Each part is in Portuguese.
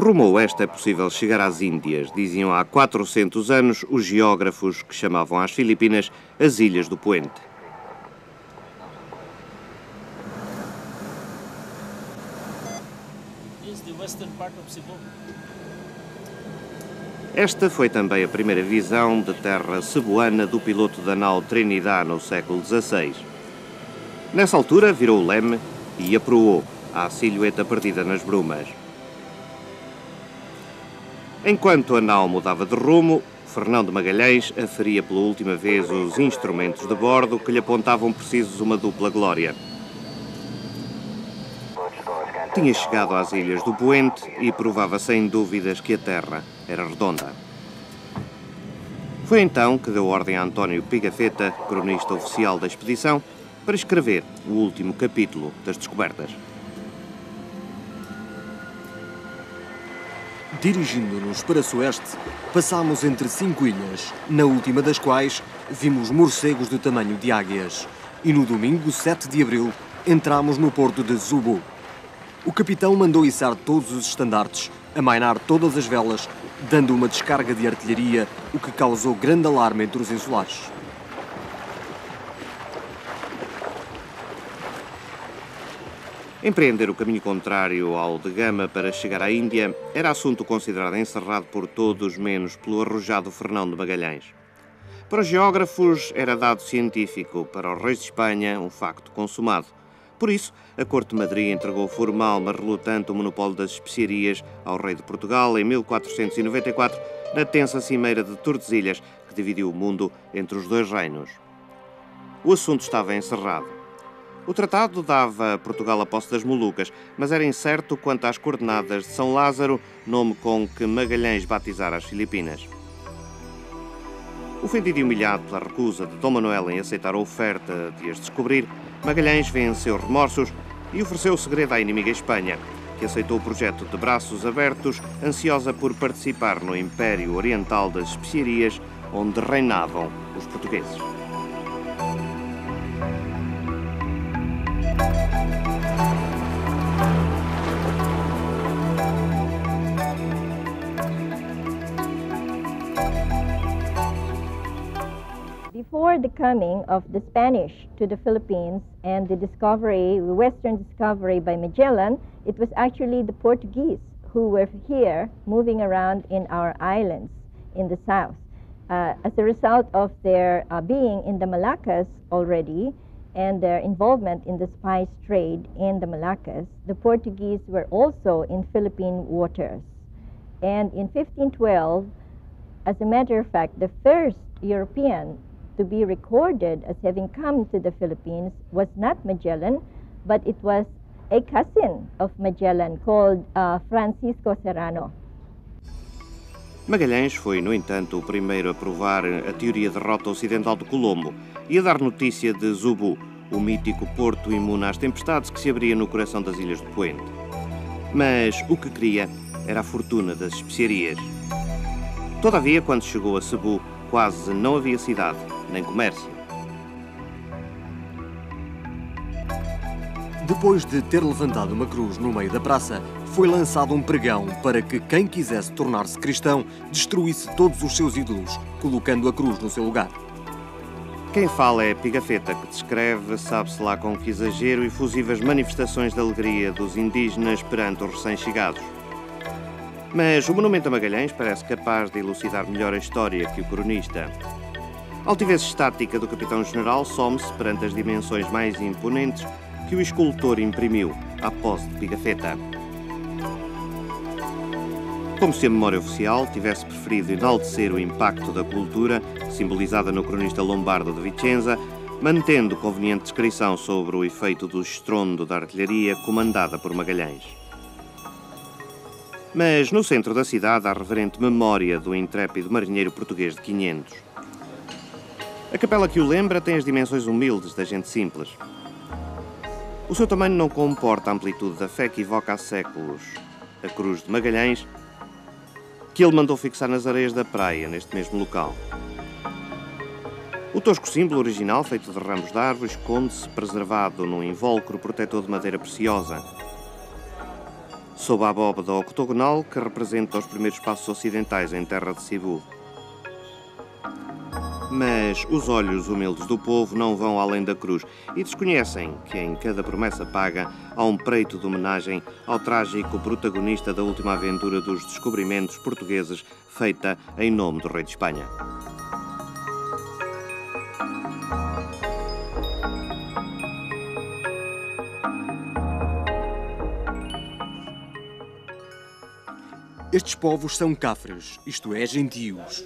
Rumo a oeste é possível chegar às Índias, diziam há 400 anos os geógrafos que chamavam às Filipinas as Ilhas do Poente. Esta foi também a primeira visão de terra cebuana do piloto da nau Trinidad no século XVI. Nessa altura virou o leme e aproou à silhueta perdida nas brumas. Enquanto a nau mudava de rumo, Fernão de Magalhães aferia pela última vez os instrumentos de bordo que lhe apontavam precisos uma dupla glória. Tinha chegado às Ilhas do Poente e provava sem dúvidas que a terra era redonda. Foi então que deu ordem a António Pigafetta, cronista oficial da expedição, para escrever o último capítulo das descobertas. Dirigindo-nos para sueste, passámos entre 5 ilhas, na última das quais vimos morcegos do tamanho de águias. E no domingo, 7 de abril, entramos no porto de Zubu. O capitão mandou içar todos os estandartes, amainar todas as velas, dando uma descarga de artilharia, o que causou grande alarme entre os insulares. Empreender o caminho contrário ao de Gama para chegar à Índia era assunto considerado encerrado por todos, menos pelo arrojado Fernão de Magalhães. Para os geógrafos era dado científico, para os reis de Espanha um facto consumado. Por isso, a Corte de Madrid entregou formal, mas relutante, o monopólio das especiarias ao rei de Portugal em 1494, na tensa cimeira de Tordesilhas, que dividiu o mundo entre os dois reinos. O assunto estava encerrado. O tratado dava a Portugal a posse das Molucas, mas era incerto quanto às coordenadas de São Lázaro, nome com que Magalhães batizara as Filipinas. Ofendido e humilhado pela recusa de Dom Manuel em aceitar a oferta de as descobrir, Magalhães venceu remorsos e ofereceu o segredo à inimiga Espanha, que aceitou o projeto de braços abertos, ansiosa por participar no Império Oriental das Especiarias, onde reinavam os portugueses. Before the coming of the Spanish to the Philippines and the western discovery by Magellan, it was actually the Portuguese who were here moving around in our islands in the south. As a result of their being in the Malaccas already and their involvement in the spice trade in the Malaccas, the Portuguese were also in Philippine waters. And in 1512, as a matter of fact, the first European to be recorded as having come to the Philippines was not Magellan, but it was a cousin of Magellan called Francisco Serrano. Magalhães foi, no entanto, o primeiro a provar a teoria de rota ocidental de Colombo e a dar notícia de Zubu, o mítico porto imune às tempestades que se abria no coração das Ilhas do Poente. Mas o que queria era a fortuna das especiarias. Todavia, quando chegou a Cebu, quase não havia cidade, nem comércio. Depois de ter levantado uma cruz no meio da praça, foi lançado um pregão para que quem quisesse tornar-se cristão destruísse todos os seus ídolos, colocando a cruz no seu lugar. Quem fala é Pigafetta, que descreve, sabe-se lá com que exagero, efusivas manifestações de alegria dos indígenas perante os recém-chegados. Mas o monumento a Magalhães parece capaz de elucidar melhor a história que o cronista. A altivez estática do capitão-general some-se perante as dimensões mais imponentes que o escultor imprimiu à posse de Pigafetta. Como se a memória oficial tivesse preferido enaltecer o impacto da cultura, simbolizada no cronista lombardo de Vicenza, mantendo conveniente descrição sobre o efeito do estrondo da artilharia comandada por Magalhães. Mas no centro da cidade há reverente memória do intrépido marinheiro português de 500. A capela que o lembra tem as dimensões humildes da gente simples. O seu tamanho não comporta a amplitude da fé que evoca há séculos a cruz de Magalhães, que ele mandou fixar nas areias da praia, neste mesmo local. O tosco símbolo original, feito de ramos de árvore, esconde-se preservado num invólucro protetor de madeira preciosa. sob a abóbada octogonal que representa os primeiros passos ocidentais em terra de Cebu. Mas os olhos humildes do povo não vão além da cruz e desconhecem que em cada promessa paga há um preito de homenagem ao trágico protagonista da última aventura dos descobrimentos portugueses feita em nome do rei de Espanha. Estes povos são cafres, isto é, gentios.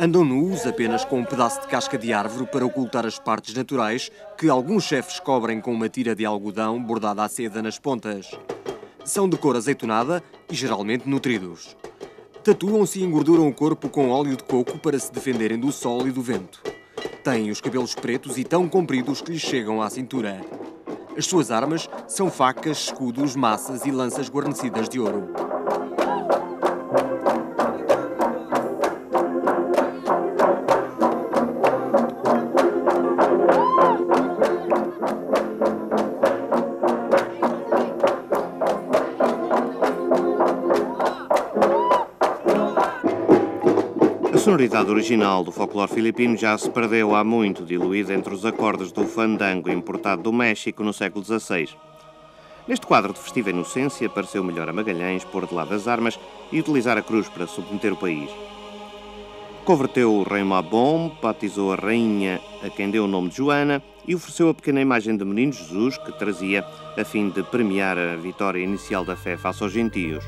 Andam nus apenas com um pedaço de casca de árvore para ocultar as partes naturais que alguns chefes cobrem com uma tira de algodão bordada à seda nas pontas. São de cor azeitonada e geralmente nutridos. Tatuam-se e engorduram o corpo com óleo de coco para se defenderem do sol e do vento. Têm os cabelos pretos e tão compridos que lhes chegam à cintura. As suas armas são facas, escudos, maças e lanças guarnecidas de ouro. A sonoridade original do folclore filipino já se perdeu há muito, diluída entre os acordes do fandango importado do México no século XVI. Neste quadro de festiva inocência, pareceu melhor a Magalhães pôr de lado as armas e utilizar a cruz para submeter o país. Converteu o rei Mabon, batizou a rainha a quem deu o nome de Joana e ofereceu a pequena imagem de Menino Jesus que trazia a fim de premiar a vitória inicial da fé face aos gentios.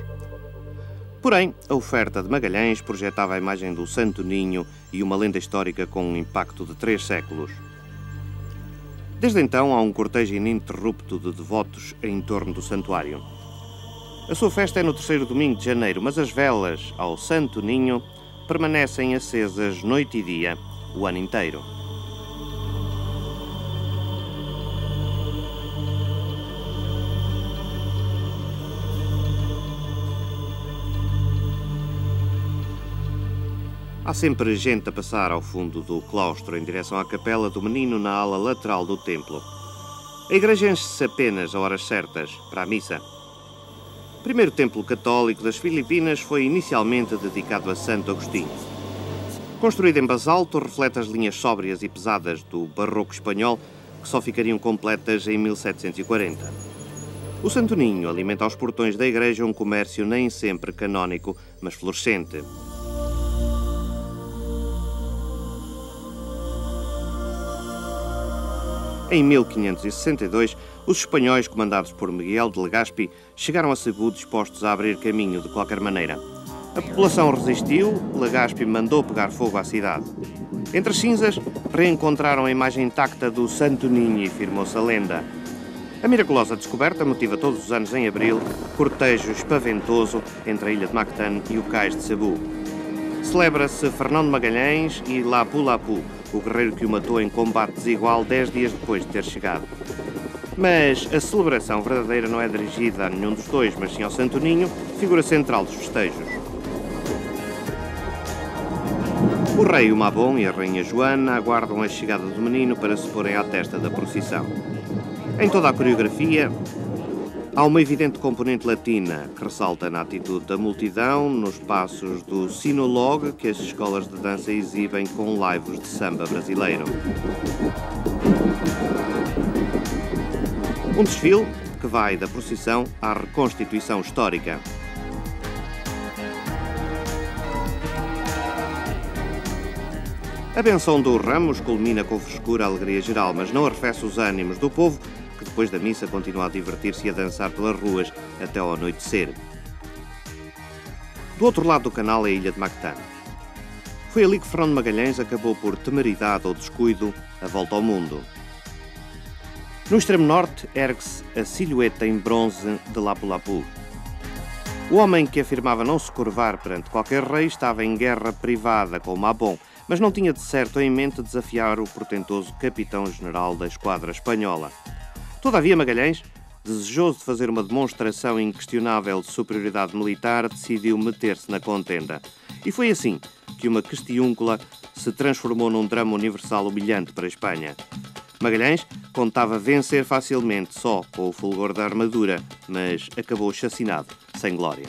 Porém, a oferta de Magalhães projetava a imagem do Santo Ninho e uma lenda histórica com um impacto de 3 séculos. Desde então, há um cortejo ininterrupto de devotos em torno do santuário. A sua festa é no 3º domingo de janeiro, mas as velas ao Santo Ninho permanecem acesas noite e dia, o ano inteiro. Há sempre gente a passar ao fundo do claustro em direção à capela do Menino na ala lateral do templo. A igreja enche-se apenas a horas certas para a missa. O primeiro templo católico das Filipinas foi inicialmente dedicado a Santo Agostinho. Construído em basalto, reflete as linhas sóbrias e pesadas do barroco espanhol, que só ficariam completas em 1740. O Santo Ninho alimenta aos portões da igreja um comércio nem sempre canónico, mas florescente. Em 1562, os espanhóis, comandados por Miguel de Legazpi, chegaram a Cebu dispostos a abrir caminho de qualquer maneira. A população resistiu, Legazpi mandou pegar fogo à cidade. Entre as cinzas, reencontraram a imagem intacta do Santo Ninho e firmou-se a lenda. A miraculosa descoberta motiva todos os anos em abril cortejo espaventoso entre a ilha de Mactan e o cais de Cebu. Celebra-se Fernão de Magalhães e Lapu-Lapu, o guerreiro que o matou em combate desigual 10 dias depois de ter chegado. Mas a celebração verdadeira não é dirigida a nenhum dos dois, mas sim ao Santo Ninho, figura central dos festejos. O rei Mabon e a rainha Joana aguardam a chegada do menino para se porem à testa da procissão. Em toda a coreografia, há uma evidente componente latina que ressalta na atitude da multidão, nos passos do sinologue que as escolas de dança exibem com laivos de samba brasileiro. Um desfile que vai da procissão à reconstituição histórica. A benção do Ramos culmina com frescura a alegria geral, mas não arrefece os ânimos do povo, que depois da missa continua a divertir-se e a dançar pelas ruas até ao anoitecer. Do outro lado do canal é a ilha de Mactan. Foi ali que Fernão de Magalhães acabou por temeridade ou descuido a volta ao mundo. No extremo norte ergue-se a silhueta em bronze de Lapu-Lapu. O homem que afirmava não se curvar perante qualquer rei estava em guerra privada com Mabon, mas não tinha de certo em mente desafiar o portentoso capitão-general da esquadra espanhola. Todavia Magalhães, desejoso de fazer uma demonstração inquestionável de superioridade militar, decidiu meter-se na contenda. E foi assim que uma questiúncula se transformou num drama universal humilhante para a Espanha. Magalhães contava vencer facilmente só com o fulgor da armadura, mas acabou chacinado, sem glória.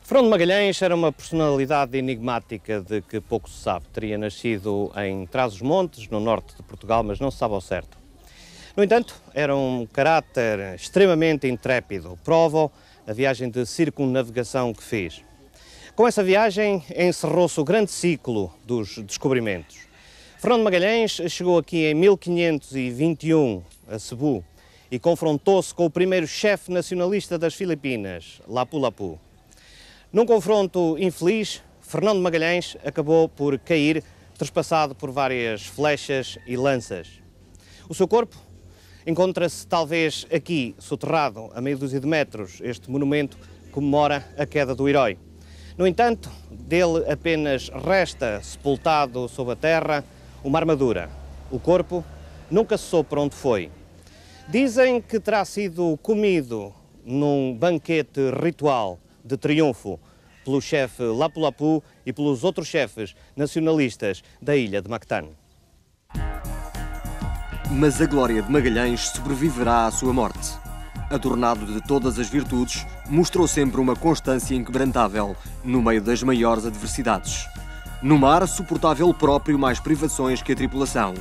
Fernão de Magalhães era uma personalidade enigmática de que pouco se sabe. Teria nascido em Trás-os-Montes, no norte de Portugal, mas não se sabe ao certo. No entanto, era um caráter extremamente intrépido. Prova a viagem de circunnavegação que fez. Com essa viagem encerrou-se o grande ciclo dos descobrimentos. Fernão de Magalhães chegou aqui em 1521, a Cebu, e confrontou-se com o primeiro chefe nacionalista das Filipinas, Lapu-Lapu. Num confronto infeliz, Fernão de Magalhães acabou por cair, trespassado por várias flechas e lanças. O seu corpo encontra-se talvez aqui, soterrado a meia dúzia de metros. Este monumento comemora a queda do herói. No entanto, dele apenas resta, sepultado sob a terra, uma armadura. O corpo nunca se soube para onde foi. Dizem que terá sido comido num banquete ritual de triunfo pelo chefe Lapu-Lapu e pelos outros chefes nacionalistas da ilha de Mactan. Mas a glória de Magalhães sobreviverá à sua morte. Adornado de todas as virtudes, mostrou sempre uma constância inquebrantável no meio das maiores adversidades. No mar, suportava ele próprio mais privações que a tripulação.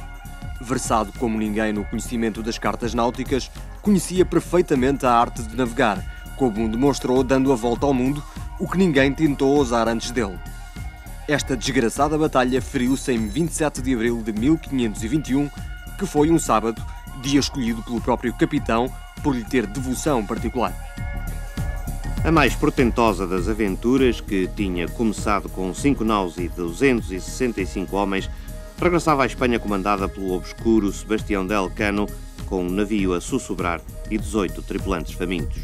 Versado como ninguém no conhecimento das cartas náuticas, conhecia perfeitamente a arte de navegar, como demonstrou dando a volta ao mundo, o que ninguém tentou ousar antes dele. Esta desgraçada batalha feriu-se em 27 de abril de 1521, que foi um sábado, dia escolhido pelo próprio capitão por lhe ter devoção particular. A mais portentosa das aventuras, que tinha começado com 5 naus e 265 homens, regressava à Espanha comandada pelo obscuro Sebastião de Elcano, com um navio a sussurrar e 18 tripulantes famintos.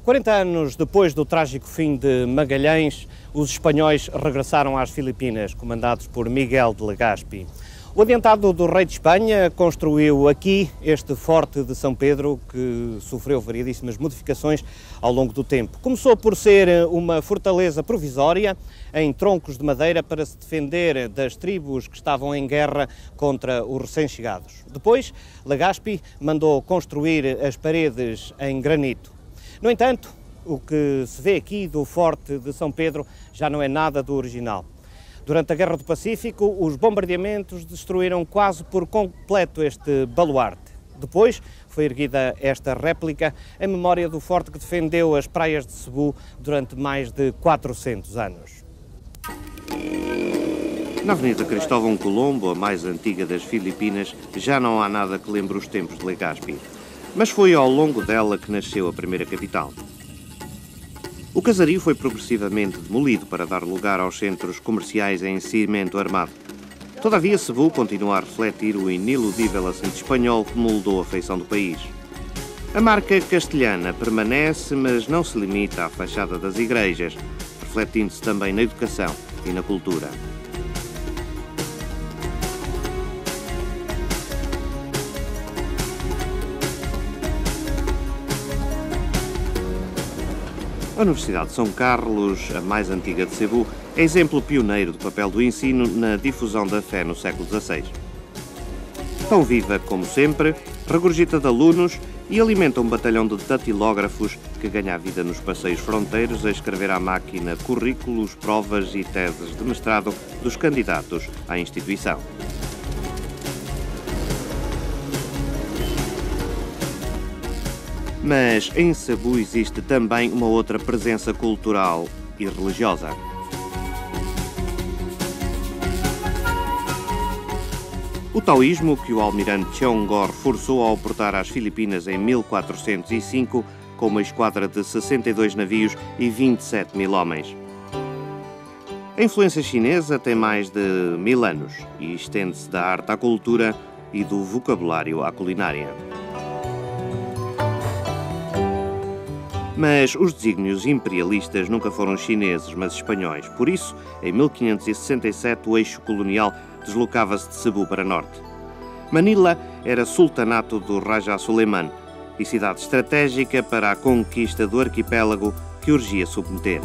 "40 anos depois do trágico fim de Magalhães, os espanhóis regressaram às Filipinas, comandados por Miguel de Legazpi. O adiantado do rei de Espanha construiu aqui este forte de São Pedro, que sofreu variedíssimas modificações ao longo do tempo. Começou por ser uma fortaleza provisória, em troncos de madeira, para se defender das tribos que estavam em guerra contra os recém-chegados. Depois, Legazpi mandou construir as paredes em granito. No entanto, o que se vê aqui do Forte de São Pedro já não é nada do original. Durante a Guerra do Pacífico, os bombardeamentos destruíram quase por completo este baluarte. Depois foi erguida esta réplica em memória do forte que defendeu as praias de Cebu durante mais de 400 anos. Na Avenida Cristóvão Colombo, a mais antiga das Filipinas, já não há nada que lembre os tempos de Legazpi. Mas foi ao longo dela que nasceu a primeira capital. O casario foi progressivamente demolido para dar lugar aos centros comerciais em cimento armado. Todavia, Cebu continua a refletir o iniludível acento espanhol que moldou a feição do país. A marca castelhana permanece, mas não se limita à fachada das igrejas, refletindo-se também na educação e na cultura. A Universidade de São Carlos, a mais antiga de Cebu, é exemplo pioneiro do papel do ensino na difusão da fé no século XVI. Tão viva como sempre, regurgita de alunos e alimenta um batalhão de datilógrafos que ganha a vida nos passeios fronteiros a escrever à máquina currículos, provas e teses de mestrado dos candidatos à instituição. Mas em Cebu existe também uma outra presença cultural e religiosa. O taoísmo, que o almirante Cheongor forçou a aportar às Filipinas em 1405, com uma esquadra de 62 navios e 27 mil homens. A influência chinesa tem mais de 1000 anos e estende-se da arte à cultura e do vocabulário à culinária. Mas os desígnios imperialistas nunca foram chineses, mas espanhóis. Por isso, em 1567, o eixo colonial deslocava-se de Cebu para norte. Manila era sultanato do Raja Suleiman e cidade estratégica para a conquista do arquipélago que urgia submeter.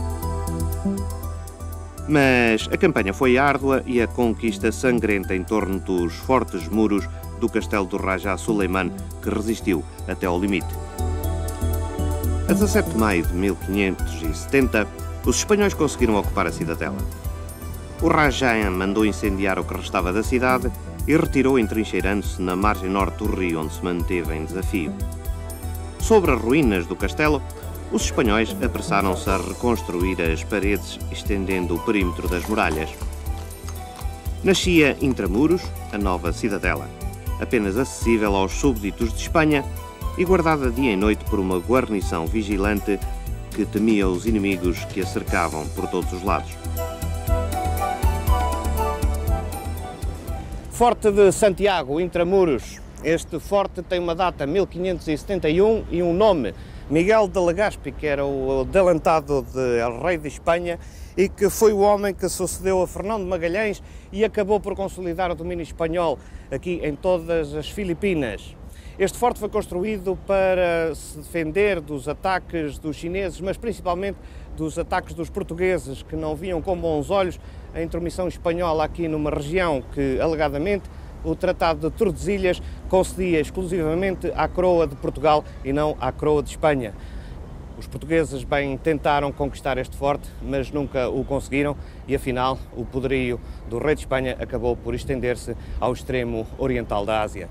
Mas a campanha foi árdua e a conquista sangrenta em torno dos fortes muros do castelo do Rajá Suleiman, que resistiu até ao limite. A 17 de maio de 1570, os espanhóis conseguiram ocupar a cidadela. O Rajá mandou incendiar o que restava da cidade e retirou entrincheirando-se na margem norte do rio, onde se manteve em desafio. Sobre as ruínas do castelo, os espanhóis apressaram-se a reconstruir as paredes, estendendo o perímetro das muralhas. Nascia Intramuros, a nova cidadela, apenas acessível aos súbditos de Espanha e guardada dia e noite por uma guarnição vigilante que temia os inimigos que a cercavam por todos os lados. Forte de Santiago, Intramuros. Este forte tem uma data 1571 e um nome, Miguel de Legazpi, que era o adelantado de rei de Espanha e que foi o homem que sucedeu a Fernão de Magalhães e acabou por consolidar o domínio espanhol aqui em todas as Filipinas. Este forte foi construído para se defender dos ataques dos chineses, mas principalmente dos ataques dos portugueses, que não viam com bons olhos a intromissão espanhola aqui numa região que, alegadamente, o Tratado de Tordesilhas concedia exclusivamente à coroa de Portugal e não à coroa de Espanha. Os portugueses bem tentaram conquistar este forte, mas nunca o conseguiram e, afinal, o poderio do rei de Espanha acabou por estender-se ao extremo oriental da Ásia.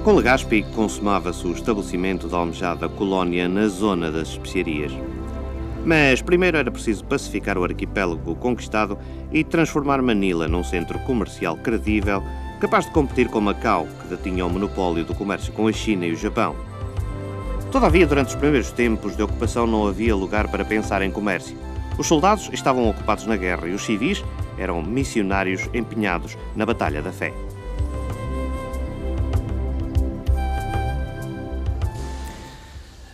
Com Legazpi consumava-se o estabelecimento da almejada colónia na zona das especiarias. Mas primeiro era preciso pacificar o arquipélago conquistado e transformar Manila num centro comercial credível, capaz de competir com Macau, que detinha o monopólio do comércio com a China e o Japão. Todavia, durante os primeiros tempos de ocupação não havia lugar para pensar em comércio. Os soldados estavam ocupados na guerra e os civis eram missionários empenhados na batalha da fé.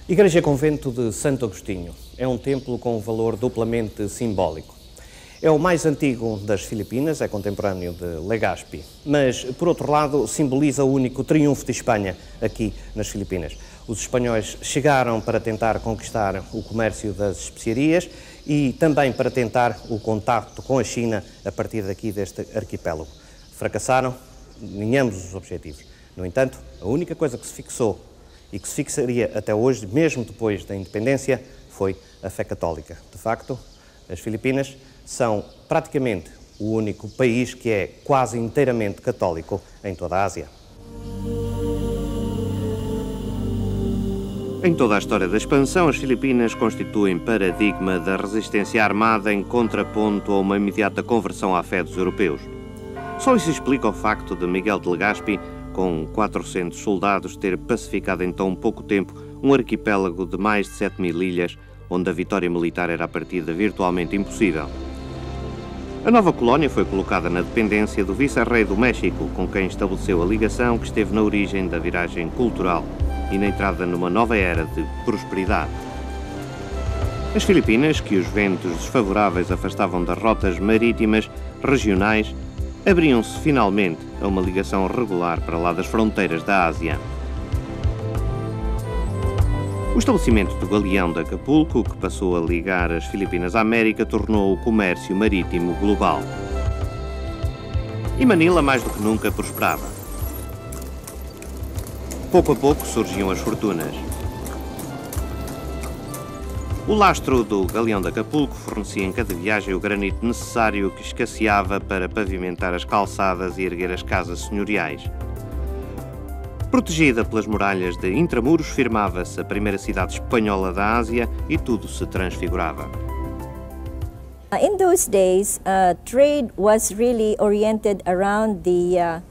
Igreja Convento de Santo Agostinho é um templo com um valor duplamente simbólico. É o mais antigo das Filipinas, é contemporâneo de Legazpi, mas, por outro lado, simboliza o único triunfo de Espanha aqui nas Filipinas. Os espanhóis chegaram para tentar conquistar o comércio das especiarias e também para tentar o contacto com a China a partir daqui deste arquipélago. Fracassaram em ambos os objetivos. No entanto, a única coisa que se fixou e que se fixaria até hoje, mesmo depois da independência, foi a fé católica. De facto, as Filipinas são praticamente o único país que é quase inteiramente católico em toda a Ásia. Em toda a história da expansão, as Filipinas constituem paradigma da resistência armada em contraponto a uma imediata conversão à fé dos europeus. Só isso explica o facto de Miguel de Legazpi, com 400 soldados, ter pacificado em tão pouco tempo um arquipélago de mais de 7.000 ilhas, onde a vitória militar era a partida virtualmente impossível. A nova colónia foi colocada na dependência do vice-rei do México, com quem estabeleceu a ligação que esteve na origem da viragem cultural e na entrada numa nova era de prosperidade. As Filipinas, que os ventos desfavoráveis afastavam das rotas marítimas regionais, abriam-se finalmente a uma ligação regular para lá das fronteiras da Ásia. O estabelecimento do galeão de Acapulco, que passou a ligar as Filipinas à América, tornou o comércio marítimo global. E Manila, mais do que nunca, prosperava. Pouco a pouco surgiam as fortunas. O lastro do galeão de Acapulco fornecia em cada viagem o granito necessário que escasseava para pavimentar as calçadas e erguer as casas senhoriais. Protegida pelas muralhas de Intramuros, firmava-se a primeira cidade espanhola da Ásia e tudo se transfigurava. In those days, trade was really oriented around the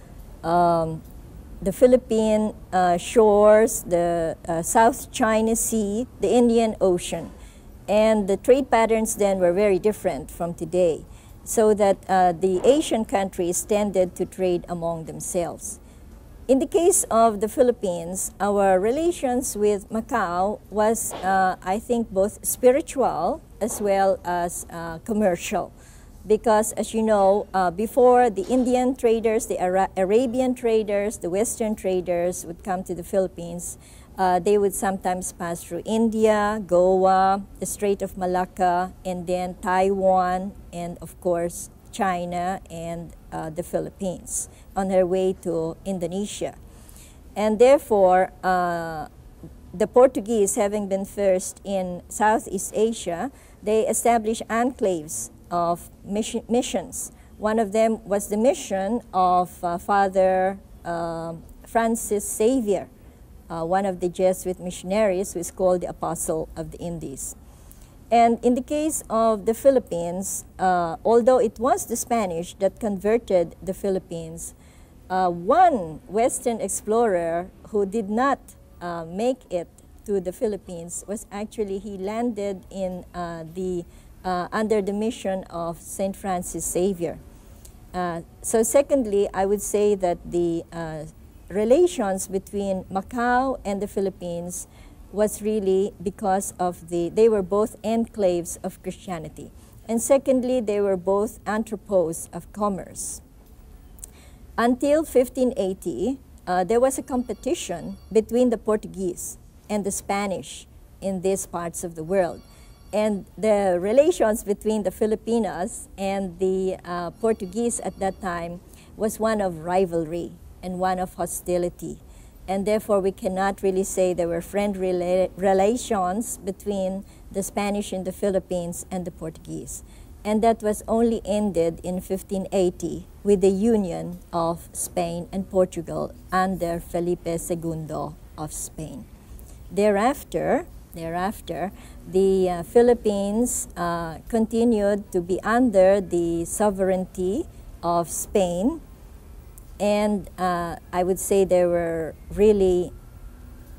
Philippine shores, the South China Sea, the Indian Ocean. And the trade patterns then were very different from today, so that the Asian countries tended to trade among themselves. In the case of the Philippines, our relations with Macau was, I think, both spiritual as well as commercial. Because, as you know, before the Indian traders, the Arabian traders, the Western traders would come to the Philippines, They would sometimes pass through India, Goa, the Strait of Malacca, and then Taiwan, and of course China and the Philippines on their way to Indonesia. And therefore, the Portuguese, having been first in Southeast Asia, they established enclaves of missions. One of them was the mission of Father Francis Xavier, one of the Jesuit missionaries who is called the Apostle of the Indies. And in the case of the Philippines, although it was the Spanish that converted the Philippines, one Western explorer who did not make it to the Philippines was actually, he landed in under the mission of St. Francis Xavier. So secondly, I would say that the relations between Macau and the Philippines was really because of they were both enclaves of Christianity. And secondly, they were both entrepôts of commerce. Until 1580, there was a competition between the Portuguese and the Spanish in these parts of the world. And the relations between the Filipinos and the Portuguese at that time was one of rivalry and one of hostility. And therefore, we cannot really say there were friendly relations between the Spanish in the Philippines and the Portuguese. And that was only ended in 1580 with the union of Spain and Portugal under Felipe II of Spain. Thereafter, the Philippines continued to be under the sovereignty of Spain, and I would say there were really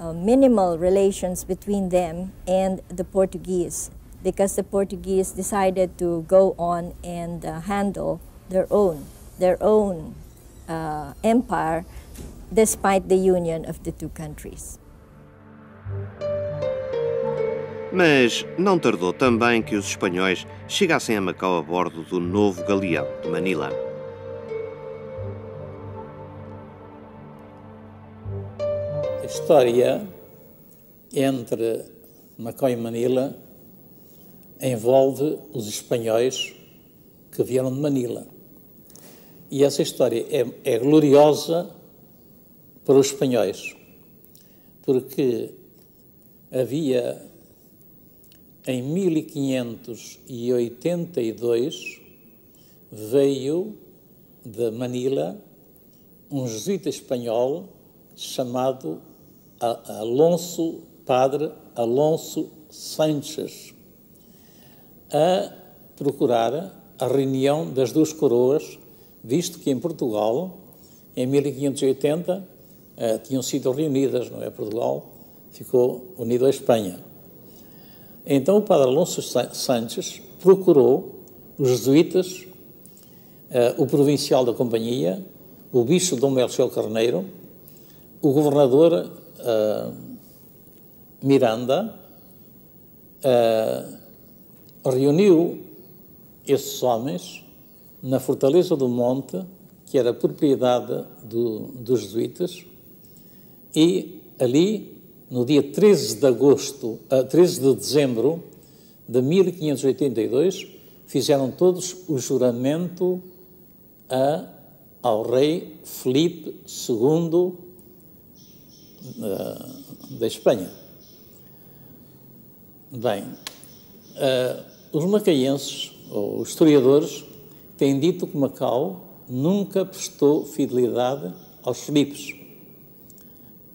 minimal relations between them and the Portuguese, because the Portuguese decided to go on and handle their own empire despite the union of the two countries. Mas não tardou também que os espanhóis chegassem a Macau a bordo do novo galeão de Manila. A história entre Macau e Manila envolve os espanhóis que vieram de Manila. E essa história é gloriosa para os espanhóis, porque havia em 1582 veio de Manila um jesuíta espanhol chamado Padre Alonso Sánchez, a procurar a reunião das duas coroas, visto que em Portugal, em 1580, tinham sido reunidas, não é? Portugal ficou unido à Espanha. Então o Padre Alonso Sánchez procurou os jesuítas, o provincial da companhia, o bispo Dom Melchior Carneiro, o governador Miranda, reuniu esses homens na Fortaleza do Monte, que era propriedade dos jesuítas, e ali, no dia 13 de dezembro de 1582, fizeram todos o juramento ao rei Filipe II da Espanha. Bem, os macaenses, ou os historiadores, têm dito que Macau nunca prestou fidelidade aos Filipes.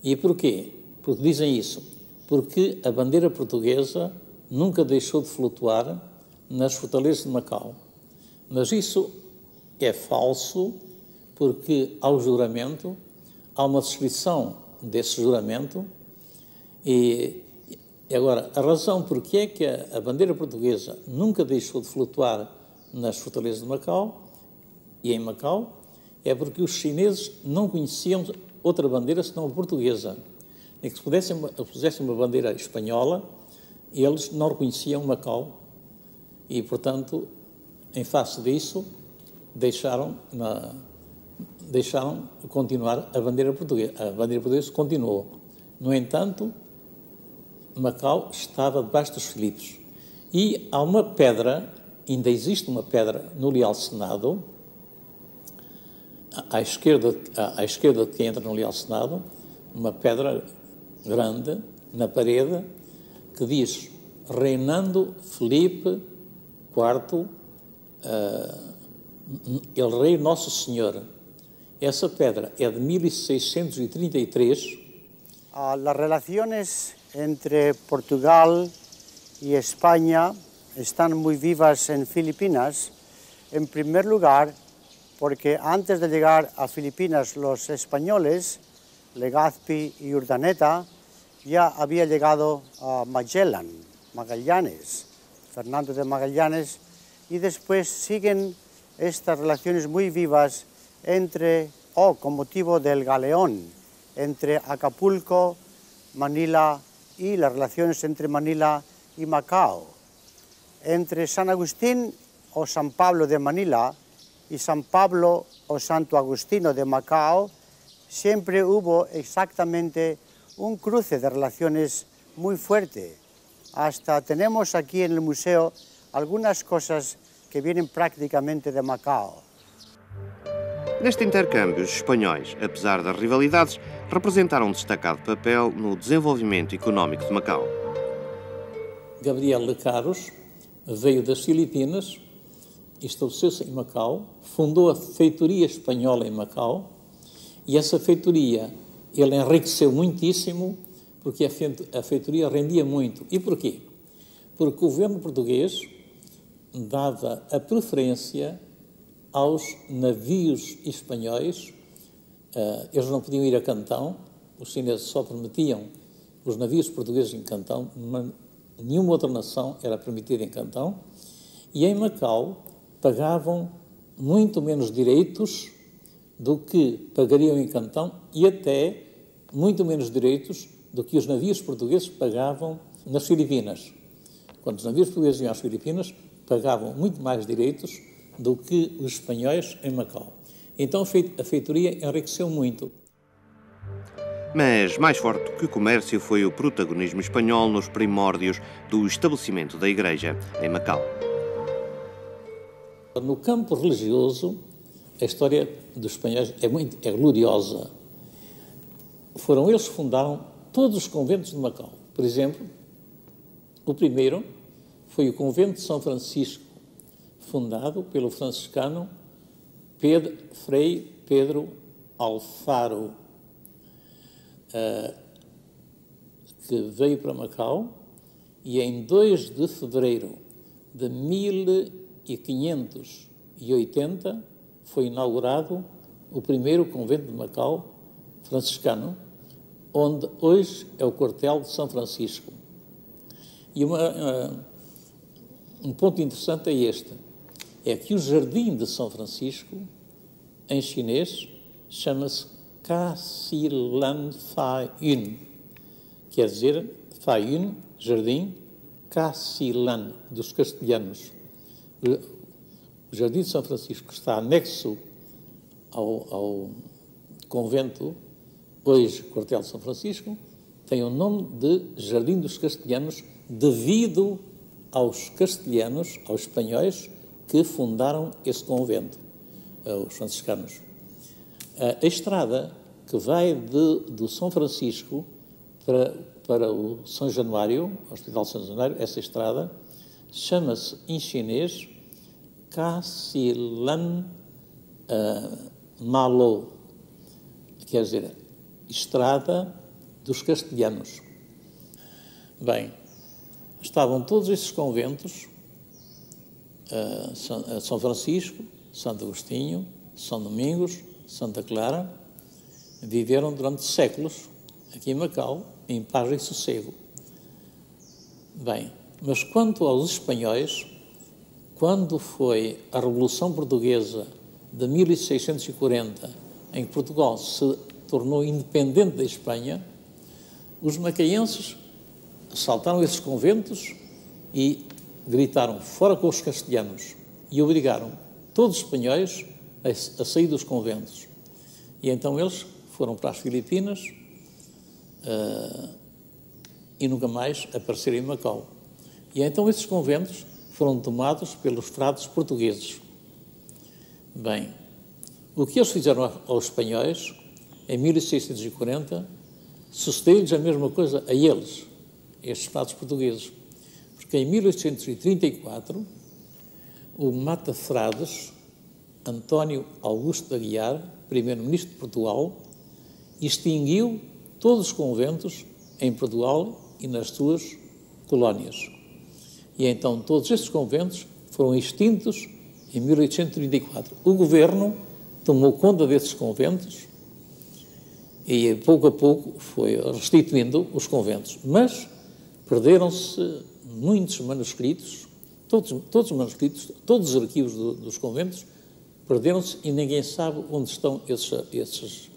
E porquê? Porque dizem isso? Porque a bandeira portuguesa nunca deixou de flutuar nas fortalezas de Macau. Mas isso é falso, porque ao juramento, há uma descrição desse juramento, e agora, a razão porque é que a bandeira portuguesa nunca deixou de flutuar nas fortalezas de Macau e em Macau é porque os chineses não conheciam outra bandeira senão a portuguesa. E que se pusessem uma bandeira espanhola, eles não reconheciam Macau e, portanto, em face disso, deixaram continuar a bandeira portuguesa. A bandeira portuguesa continuou. No entanto, Macau estava debaixo dos Filipos. E há uma pedra, ainda existe uma pedra no Leal Senado, à esquerda de quem entra no Leal Senado, uma pedra grande na parede que diz: reinando Filipe IV, el Rei Nosso Senhor. Essa pedra é de 1633. Las relaciones entre Portugal y España están muy vivas en Filipinas, en primer lugar porque antes de llegar a Filipinas los españoles, Legazpi y Urdaneta, ya había llegado a Magallanes, Fernando de Magallanes, y después siguen estas relaciones muy vivas con motivo del galeón, entre Acapulco, Manila y las relaciones entre Manila y Macao. Entre San Agustín o San Pablo de Manila y San Pablo o Santo Agustino de Macao, siempre hubo exactamente un cruce de relaciones muy fuerte. Hasta tenemos aquí en el museo algunas cosas que vienen prácticamente de Macao. Neste intercâmbio, os espanhóis, apesar das rivalidades, representaram um destacado papel no desenvolvimento económico de Macau. Gabriel de Caros veio das Filipinas, estabeleceu-se em Macau, fundou a feitoria espanhola em Macau, e essa feitoria ele enriqueceu muitíssimo, porque a feitoria rendia muito. E porquê? Porque o governo português dava a preferência aos navios espanhóis. Eles não podiam ir a Cantão, os chineses só permitiam os navios portugueses em Cantão, nenhuma outra nação era permitida em Cantão, e em Macau pagavam muito menos direitos do que pagariam em Cantão e até muito menos direitos do que os navios portugueses pagavam nas Filipinas. Quando os navios portugueses iam às Filipinas, pagavam muito mais direitos do que os espanhóis em Macau. Então a feitoria enriqueceu muito. Mas mais forte que o comércio foi o protagonismo espanhol nos primórdios do estabelecimento da Igreja em Macau. No campo religioso, a história dos espanhóis é gloriosa. Foram eles que fundaram todos os conventos de Macau. Por exemplo, o primeiro foi o convento de São Francisco, fundado pelo franciscano Frei Pedro Alfaro, que veio para Macau, e em 2 de fevereiro de 1580 foi inaugurado o primeiro convento de Macau franciscano, onde hoje é o quartel de São Francisco. E um ponto interessante é este, é que o Jardim de São Francisco, em chinês, chama-se Ca Si Lan Fa Yun, quer dizer, Fa Yun, jardim, Ca Si Lan, dos castelhanos. O Jardim de São Francisco está anexo ao convento, hoje quartel de São Francisco, tem o nome de Jardim dos Castelhanos, devido aos castelhanos, aos espanhóis, que fundaram esse convento, os franciscanos. A estrada que vai do São Francisco para o São Januário, o Hospital São Januário, essa estrada chama-se em chinês Kasilan Malo, quer dizer, Estrada dos Castelhanos. Bem, estavam todos esses conventos, São Francisco, Santo Agostinho, São Domingos, Santa Clara, viveram durante séculos aqui em Macau, em paz e sossego. Bem, mas quanto aos espanhóis, quando foi a Revolução Portuguesa de 1640, em que Portugal se tornou independente da Espanha, os macaenses assaltaram esses conventos e gritaram fora com os castelhanos e obrigaram todos os espanhóis a sair dos conventos. E então eles foram para as Filipinas e nunca mais apareceram em Macau. E então esses conventos foram tomados pelos frades portugueses. Bem, o que eles fizeram aos espanhóis, em 1640, sucedeu-lhes a mesma coisa a eles, estes frades portugueses. Porque em 1834, o mata-frades António Augusto de Aguiar, primeiro-ministro de Portugal, extinguiu todos os conventos em Portugal e nas suas colónias. E então todos estes conventos foram extintos em 1834. O governo tomou conta desses conventos e, pouco a pouco, foi restituindo os conventos. Mas perderam-se muitos manuscritos, todos os manuscritos, todos os arquivos dos conventos, perderam-se e ninguém sabe onde estão esses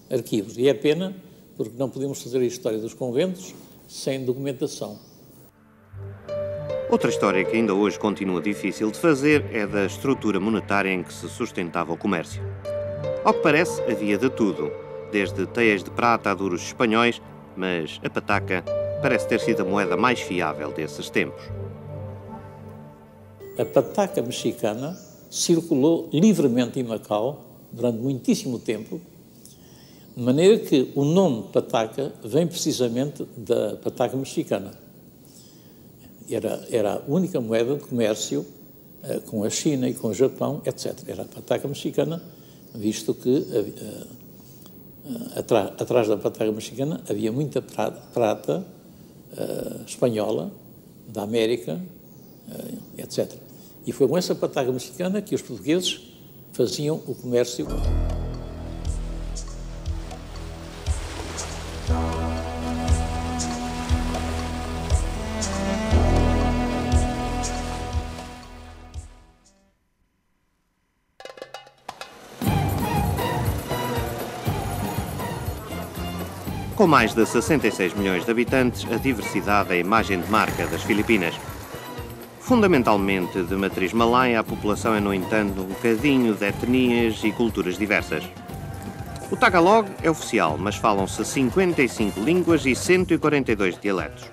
arquivos. E é pena, porque não podemos fazer a história dos conventos sem documentação. Outra história que ainda hoje continua difícil de fazer é da estrutura monetária em que se sustentava o comércio. Ao que parece, havia de tudo, desde teias de prata a duros espanhóis, mas a pataca parece ter sido a moeda mais fiável desses tempos. A pataca mexicana circulou livremente em Macau durante muitíssimo tempo, de maneira que o nome pataca vem precisamente da pataca mexicana. Era a única moeda de comércio com a China e com o Japão, etc. Era a pataca mexicana, visto que atrás da pataca mexicana havia muita prata espanhola, da América, etc. E foi com essa pataca mexicana que os portugueses faziam o comércio. Com mais de 66 milhões de habitantes, a diversidade é a imagem de marca das Filipinas. Fundamentalmente de matriz malaia, a população é, no entanto, um bocadinho de etnias e culturas diversas. O Tagalog é oficial, mas falam-se 55 línguas e 142 dialetos.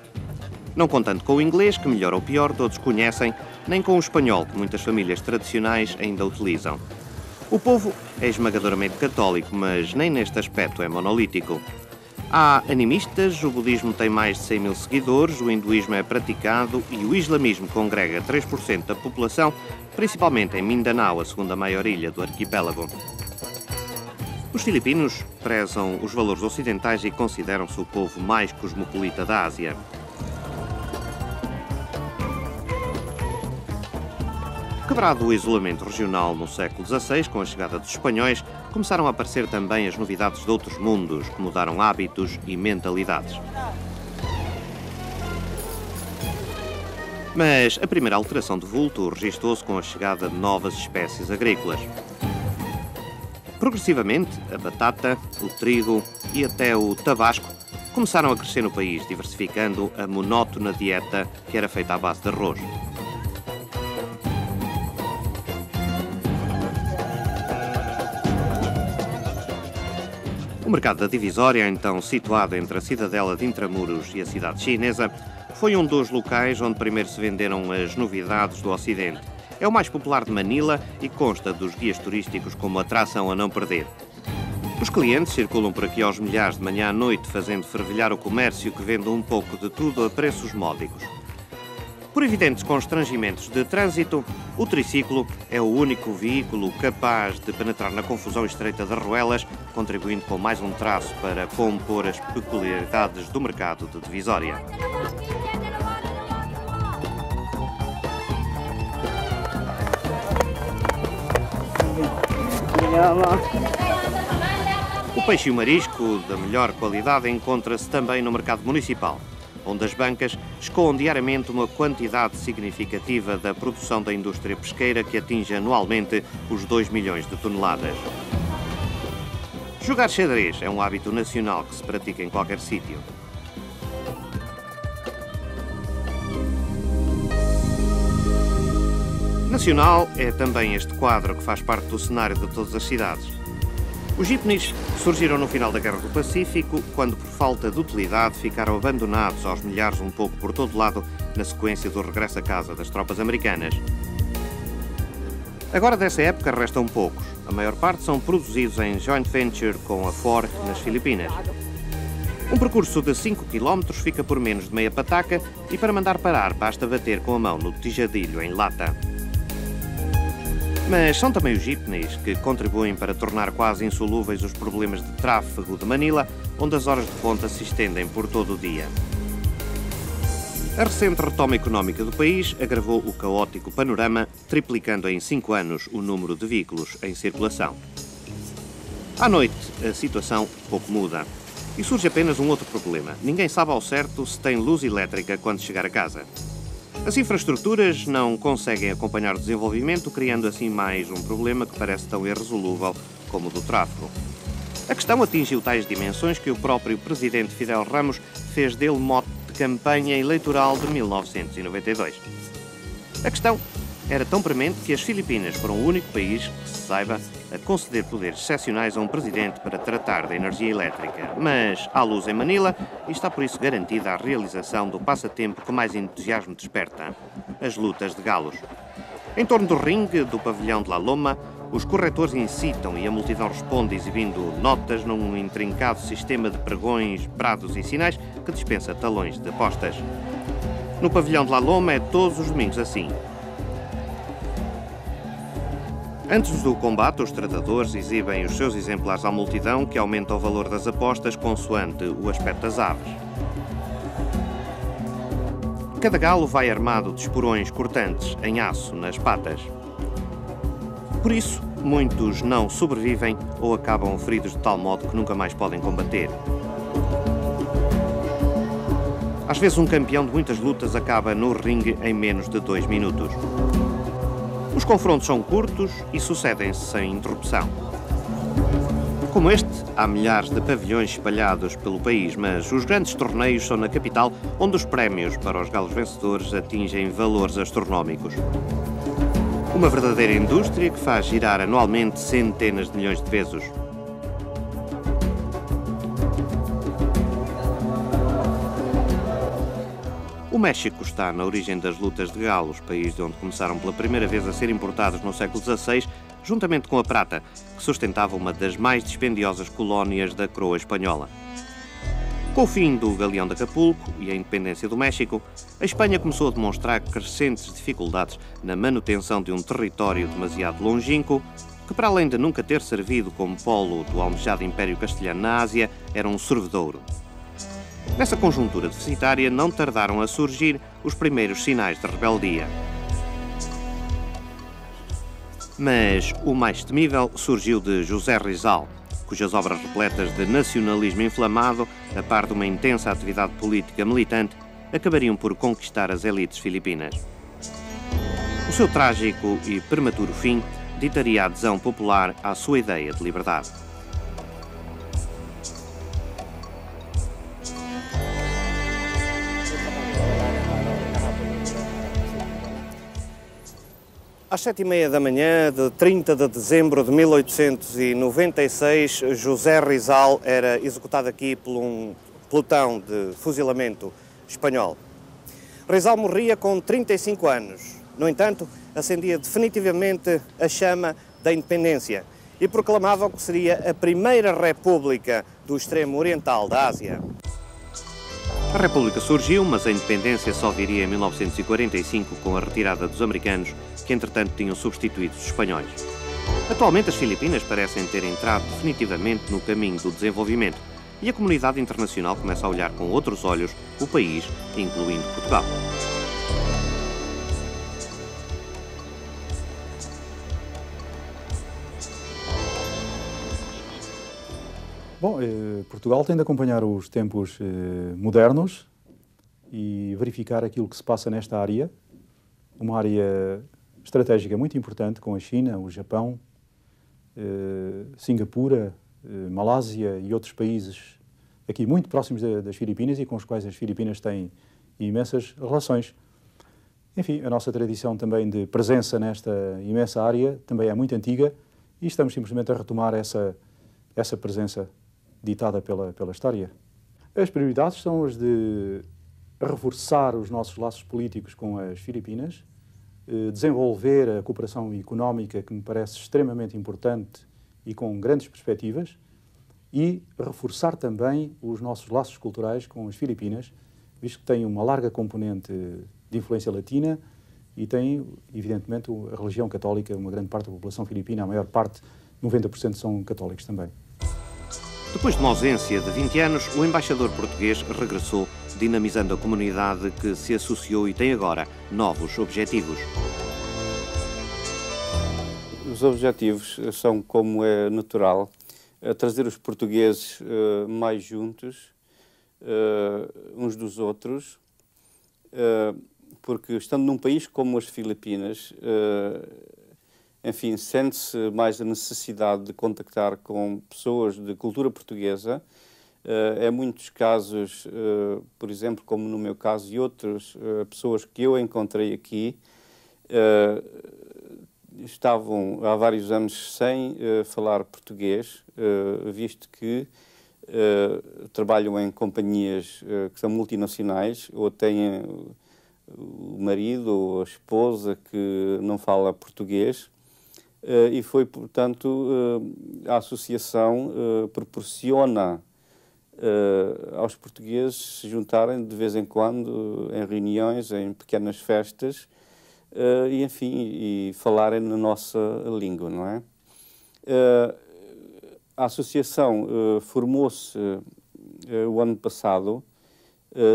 Não contando com o inglês, que melhor ou pior todos conhecem, nem com o espanhol, que muitas famílias tradicionais ainda utilizam. O povo é esmagadoramente católico, mas nem neste aspecto é monolítico. Há animistas, o budismo tem mais de 100 mil seguidores, o hinduísmo é praticado e o islamismo congrega 3% da população, principalmente em Mindanao, a segunda maior ilha do arquipélago. Os filipinos prezam os valores ocidentais e consideram-se o povo mais cosmopolita da Ásia. Quebrado o isolamento regional no século XVI, com a chegada dos espanhóis, começaram a aparecer também as novidades de outros mundos, que mudaram hábitos e mentalidades. Mas a primeira alteração de vulto registou-se com a chegada de novas espécies agrícolas. Progressivamente, a batata, o trigo e até o tabasco começaram a crescer no país, diversificando a monótona dieta que era feita à base de arroz. O mercado da Divisória, então situado entre a cidadela de Intramuros e a cidade chinesa, foi um dos locais onde primeiro se venderam as novidades do Ocidente. É o mais popular de Manila e consta dos guias turísticos como atração a não perder. Os clientes circulam por aqui aos milhares de manhã à noite, fazendo fervilhar o comércio que vende um pouco de tudo a preços módicos. Por evidentes constrangimentos de trânsito, o triciclo é o único veículo capaz de penetrar na confusão estreita das ruelas, contribuindo com mais um traço para compor as peculiaridades do mercado de Divisória. O peixe e o marisco da melhor qualidade encontra-se também no mercado municipal, onde as bancas escoam diariamente uma quantidade significativa da produção da indústria pesqueira que atinge anualmente os 2 milhões de toneladas. Jogar xadrez é um hábito nacional que se pratica em qualquer sítio. Nacional é também este quadro que faz parte do cenário de todas as cidades. Os jeepneys surgiram no final da Guerra do Pacífico, quando por falta de utilidade ficaram abandonados aos milhares um pouco por todo lado na sequência do regresso a casa das tropas americanas. Agora dessa época restam poucos. A maior parte são produzidos em joint venture com a Ford nas Filipinas. Um percurso de 5 km fica por menos de meia pataca e para mandar parar basta bater com a mão no tijadilho em lata. Mas são também os jeepneys que contribuem para tornar quase insolúveis os problemas de tráfego de Manila, onde as horas de ponta se estendem por todo o dia. A recente retoma económica do país agravou o caótico panorama, triplicando em 5 anos o número de veículos em circulação. À noite, a situação pouco muda. E surge apenas um outro problema. Ninguém sabe ao certo se tem luz elétrica quando chegar a casa. As infraestruturas não conseguem acompanhar o desenvolvimento, criando assim mais um problema que parece tão irresolúvel como o do tráfego. A questão atingiu tais dimensões que o próprio presidente Fidel Ramos fez dele mote de campanha eleitoral de 1992. A questão era tão premente que as Filipinas foram o único país, que se saiba, a conceder poderes excepcionais a um presidente para tratar da energia elétrica. Mas há luz em Manila e está por isso garantida a realização do passatempo que mais entusiasmo desperta: as lutas de galos. Em torno do ringue do pavilhão de La Loma, os corretores incitam e a multidão responde exibindo notas num intrincado sistema de pregões, brados e sinais que dispensa talões de apostas. No pavilhão de La Loma é todos os domingos assim. Antes do combate, os tratadores exibem os seus exemplares à multidão, que aumenta o valor das apostas consoante o aspecto das aves. Cada galo vai armado de esporões cortantes em aço nas patas. Por isso, muitos não sobrevivem ou acabam feridos de tal modo que nunca mais podem combater. Às vezes, um campeão de muitas lutas acaba no ringue em menos de 2 minutos. Os confrontos são curtos e sucedem-se sem interrupção. Como este, há milhares de pavilhões espalhados pelo país, mas os grandes torneios são na capital, onde os prémios para os galos vencedores atingem valores astronómicos. Uma verdadeira indústria que faz girar anualmente centenas de milhões de pesos. O México está na origem das lutas de galos, país de onde começaram pela primeira vez a ser importados no século XVI, juntamente com a prata, que sustentava uma das mais dispendiosas colónias da coroa espanhola. Com o fim do Galeão de Acapulco e a independência do México, a Espanha começou a demonstrar crescentes dificuldades na manutenção de um território demasiado longínquo, que para além de nunca ter servido como polo do almejado Império Castelhano na Ásia, era um sorvedouro. Nessa conjuntura deficitária não tardaram a surgir os primeiros sinais de rebeldia. Mas o mais temível surgiu de José Rizal, cujas obras repletas de nacionalismo inflamado, a par de uma intensa atividade política militante, acabariam por conquistar as elites filipinas. O seu trágico e prematuro fim ditaria a adesão popular à sua ideia de liberdade. Às 7h30 da manhã de 30 de dezembro de 1896, José Rizal era executado aqui por um pelotão de fuzilamento espanhol. Rizal morria com 35 anos. No entanto, acendia definitivamente a chama da independência e proclamava que seria a primeira república do extremo oriental da Ásia. A República surgiu, mas a independência só viria em 1945 com a retirada dos americanos, que entretanto tinham substituído os espanhóis. Atualmente as Filipinas parecem ter entrado definitivamente no caminho do desenvolvimento e a comunidade internacional começa a olhar com outros olhos o país, incluindo Portugal. Bom, Portugal tem de acompanhar os tempos modernos e verificar aquilo que se passa nesta área, uma área estratégica muito importante com a China, o Japão, Singapura, Malásia e outros países aqui muito próximos das Filipinas e com os quais as Filipinas têm imensas relações. Enfim, a nossa tradição também de presença nesta imensa área também é muito antiga e estamos simplesmente a retomar essa essa presença ditada pela história. As prioridades são as de reforçar os nossos laços políticos com as Filipinas, desenvolver a cooperação económica, que me parece extremamente importante e com grandes perspectivas, e reforçar também os nossos laços culturais com as Filipinas, visto que tem uma larga componente de influência latina e tem, evidentemente, a religião católica, uma grande parte da população filipina, a maior parte, 90% são católicos também. Depois de uma ausência de 20 anos, o embaixador português regressou, dinamizando a comunidade que se associou e tem agora novos objetivos. Os objetivos são, como é natural, trazer os portugueses mais juntos uns dos outros, porque estando num país como as Filipinas, enfim, sente-se mais a necessidade de contactar com pessoas de cultura portuguesa. Em muitos casos, por exemplo, como no meu caso e outras pessoas que eu encontrei aqui, estavam há vários anos sem falar português, visto que trabalham em companhias que são multinacionais ou têm o marido ou a esposa que não fala português. E foi, portanto, a associação proporciona aos portugueses se juntarem de vez em quando em reuniões, em pequenas festas, e, enfim, e falarem na nossa língua, não é? A associação formou-se o ano passado,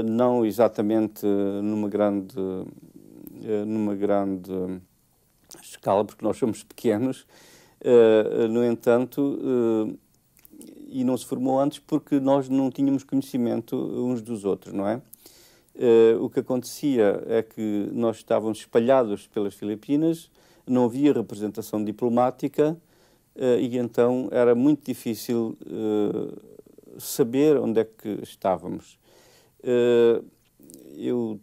não exatamente numa grande escala, porque nós somos pequenos, no entanto, e não se formou antes porque nós não tínhamos conhecimento uns dos outros, não é? O que acontecia é que nós estávamos espalhados pelas Filipinas, não havia representação diplomática e então era muito difícil saber onde é que estávamos. Eu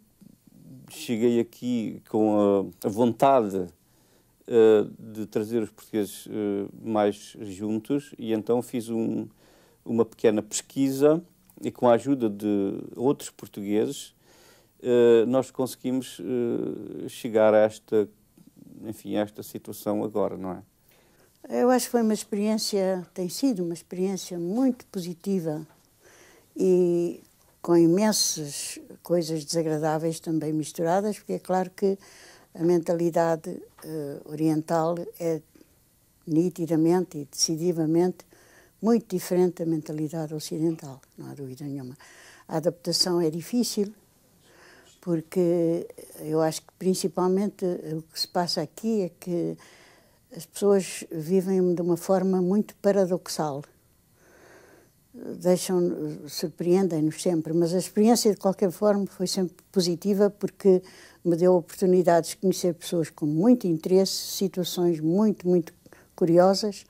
cheguei aqui com a vontade de trazer os portugueses mais juntos e então fiz uma pequena pesquisa e com a ajuda de outros portugueses nós conseguimos chegar a esta situação agora, não é? Eu acho que foi uma experiência, tem sido uma experiência muito positiva e com imensas coisas desagradáveis também misturadas, porque é claro que a mentalidade oriental é nitidamente e decididamente muito diferente da mentalidade ocidental, não há dúvida nenhuma. A adaptação é difícil, porque eu acho que principalmente o que se passa aqui é que as pessoas vivem de uma forma muito paradoxal. Surpreendem-nos sempre, mas a experiência de qualquer forma foi sempre positiva porque me deu oportunidades de conhecer pessoas com muito interesse, situações muito, muito curiosas,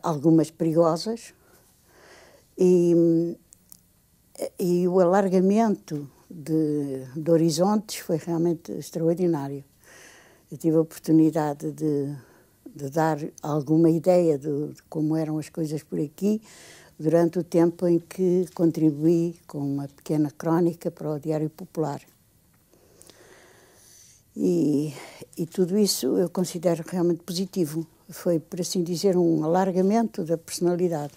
algumas perigosas, e o alargamento de horizontes foi realmente extraordinário. Eu tive a oportunidade de dar alguma ideia de como eram as coisas por aqui durante o tempo em que contribuí com uma pequena crónica para o Diário Popular. E tudo isso eu considero realmente positivo. Foi, por assim dizer, um alargamento da personalidade.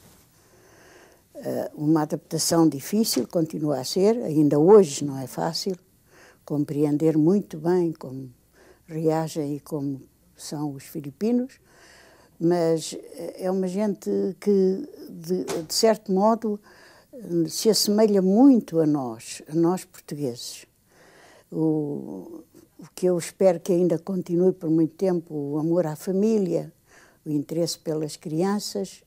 Uma adaptação difícil, continua a ser, ainda hoje não é fácil compreender muito bem como reagem e como são os filipinos, mas é uma gente que, de certo modo, se assemelha muito a nós portugueses. O que eu espero que ainda continue por muito tempo, o amor à família, o interesse pelas crianças.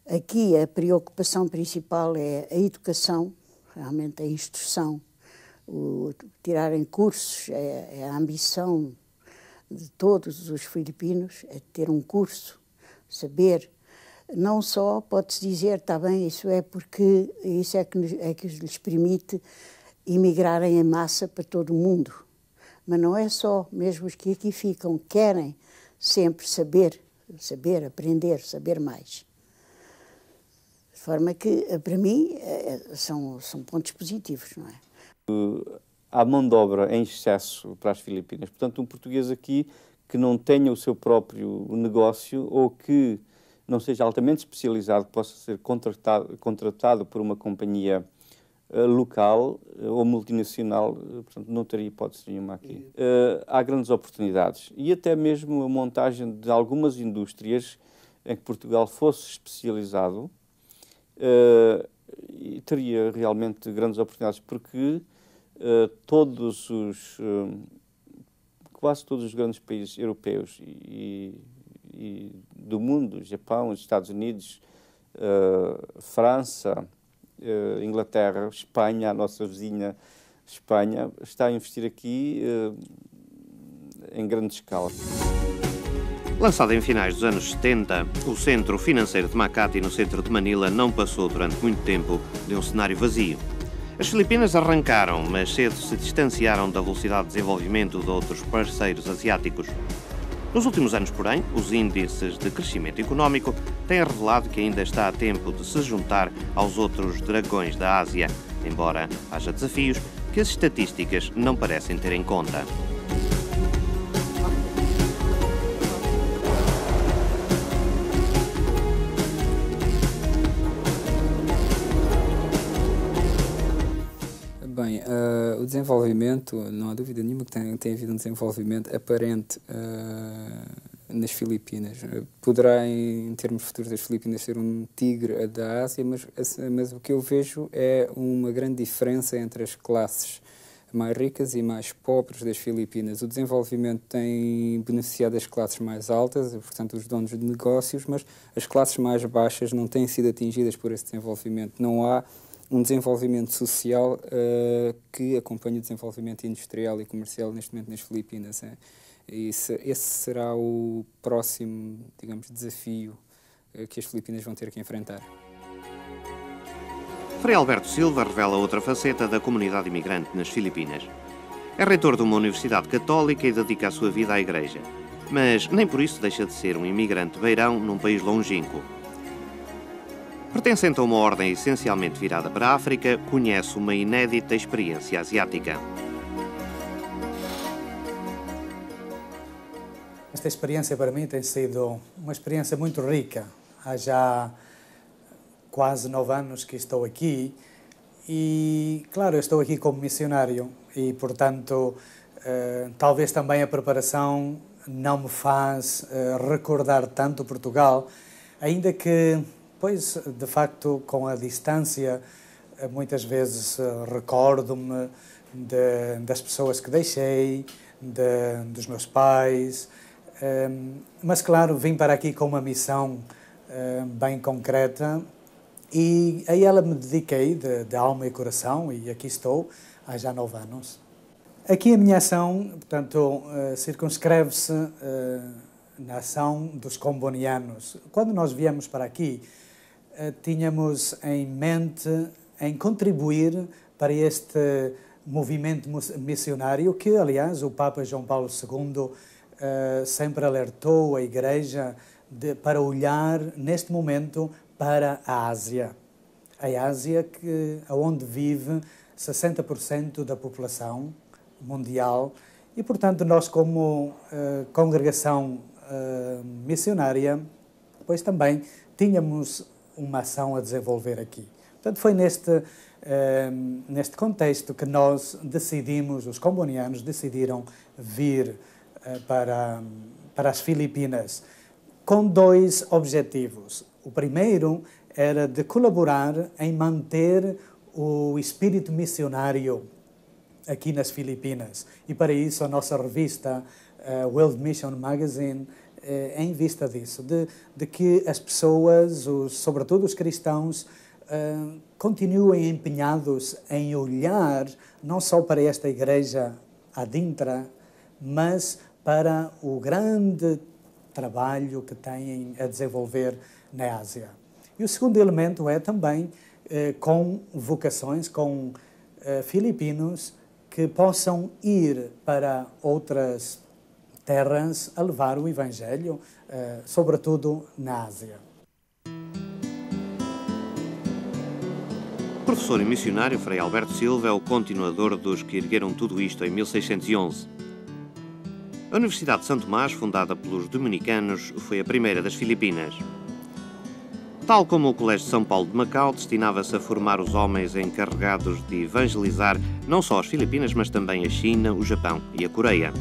Aqui a preocupação principal é a educação, realmente a instrução, o tirarem cursos, é a ambição de todos os filipinos, é ter um curso, saber. Não só pode-se dizer, está bem, isso é porque isso é que lhes permite imigrarem em massa para todo o mundo. Mas não é só, mesmo os que aqui ficam querem sempre saber, aprender, saber mais. De forma que, para mim, são pontos positivos, não é? Há mão de obra em excesso para as Filipinas. Portanto, um português aqui que não tenha o seu próprio negócio ou que não seja altamente especializado, possa ser contratado por uma companhia local ou multinacional, portanto, não teria hipótese nenhuma aqui. Há grandes oportunidades e até mesmo a montagem de algumas indústrias em que Portugal fosse especializado e teria realmente grandes oportunidades, porque quase todos os grandes países europeus e do mundo, Japão, Estados Unidos, França, Inglaterra, Espanha, a nossa vizinha Espanha, está a investir aqui em grande escala. Lançado em finais dos anos 70, o centro financeiro de Makati, no centro de Manila, não passou durante muito tempo de um cenário vazio. As Filipinas arrancaram, mas cedo se distanciaram da velocidade de desenvolvimento de outros parceiros asiáticos. Nos últimos anos, porém, os índices de crescimento económico têm revelado que ainda está a tempo de se juntar aos outros dragões da Ásia, embora haja desafios que as estatísticas não parecem ter em conta. Bem, o desenvolvimento, não há dúvida nenhuma que tem havido um desenvolvimento aparente nas Filipinas. Poderá, em termos futuros das Filipinas, ser um tigre da Ásia, mas o que eu vejo é uma grande diferença entre as classes mais ricas e mais pobres das Filipinas. O desenvolvimento tem beneficiado as classes mais altas, portanto os donos de negócios, mas as classes mais baixas não têm sido atingidas por esse desenvolvimento. Não há um desenvolvimento social que acompanhe o desenvolvimento industrial e comercial neste momento nas Filipinas. Esse será o próximo, digamos, desafio que as Filipinas vão ter que enfrentar. Frei Alberto Silva revela outra faceta da comunidade imigrante nas Filipinas. É reitor de uma universidade católica e dedica a sua vida à Igreja. Mas nem por isso deixa de ser um imigrante beirão num país longínquo. Pertencente a uma ordem essencialmente virada para a África, conhece uma inédita experiência asiática. Esta experiência para mim tem sido uma experiência muito rica. Há já quase 9 anos que estou aqui e, claro, eu estou aqui como missionário e, portanto, talvez também a preparação não me faz recordar tanto Portugal, ainda que, pois, de facto, com a distância, muitas vezes recordo-me das pessoas que deixei, dos meus pais, mas, claro, vim para aqui com uma missão bem concreta e a ela me dediquei de alma e coração e aqui estou há já 9 anos. Aqui a minha ação, portanto, circunscreve-se na ação dos combonianos. Quando nós viemos para aqui, tínhamos em mente em contribuir para este movimento missionário que, aliás, o Papa João Paulo II sempre alertou a Igreja para olhar, neste momento, para a Ásia. A Ásia, onde vive 60% da população mundial e, portanto, nós, como congregação missionária, pois também tínhamos uma ação a desenvolver aqui. Portanto, foi neste contexto que nós decidimos, os combonianos decidiram vir para as Filipinas com 2 objetivos. O primeiro era de colaborar em manter o espírito missionário aqui nas Filipinas. E para isso a nossa revista World Mission Magazine é em vista disso, de que as pessoas, sobretudo os cristãos, continuem empenhados em olhar não só para esta igreja adintra, mas para o grande trabalho que têm a desenvolver na Ásia. E o segundo elemento é também com vocações, com filipinos que possam ir para outras terras a levar o Evangelho, sobretudo na Ásia. professor e missionário Frei Alberto Silva é o continuador dos que ergueram tudo isto em 1611. A Universidade de São Tomás, fundada pelos dominicanos, foi a primeira das Filipinas. Tal como o Colégio de São Paulo de Macau, destinava-se a formar os homens encarregados de evangelizar não só as Filipinas, mas também a China, o Japão e a Coreia.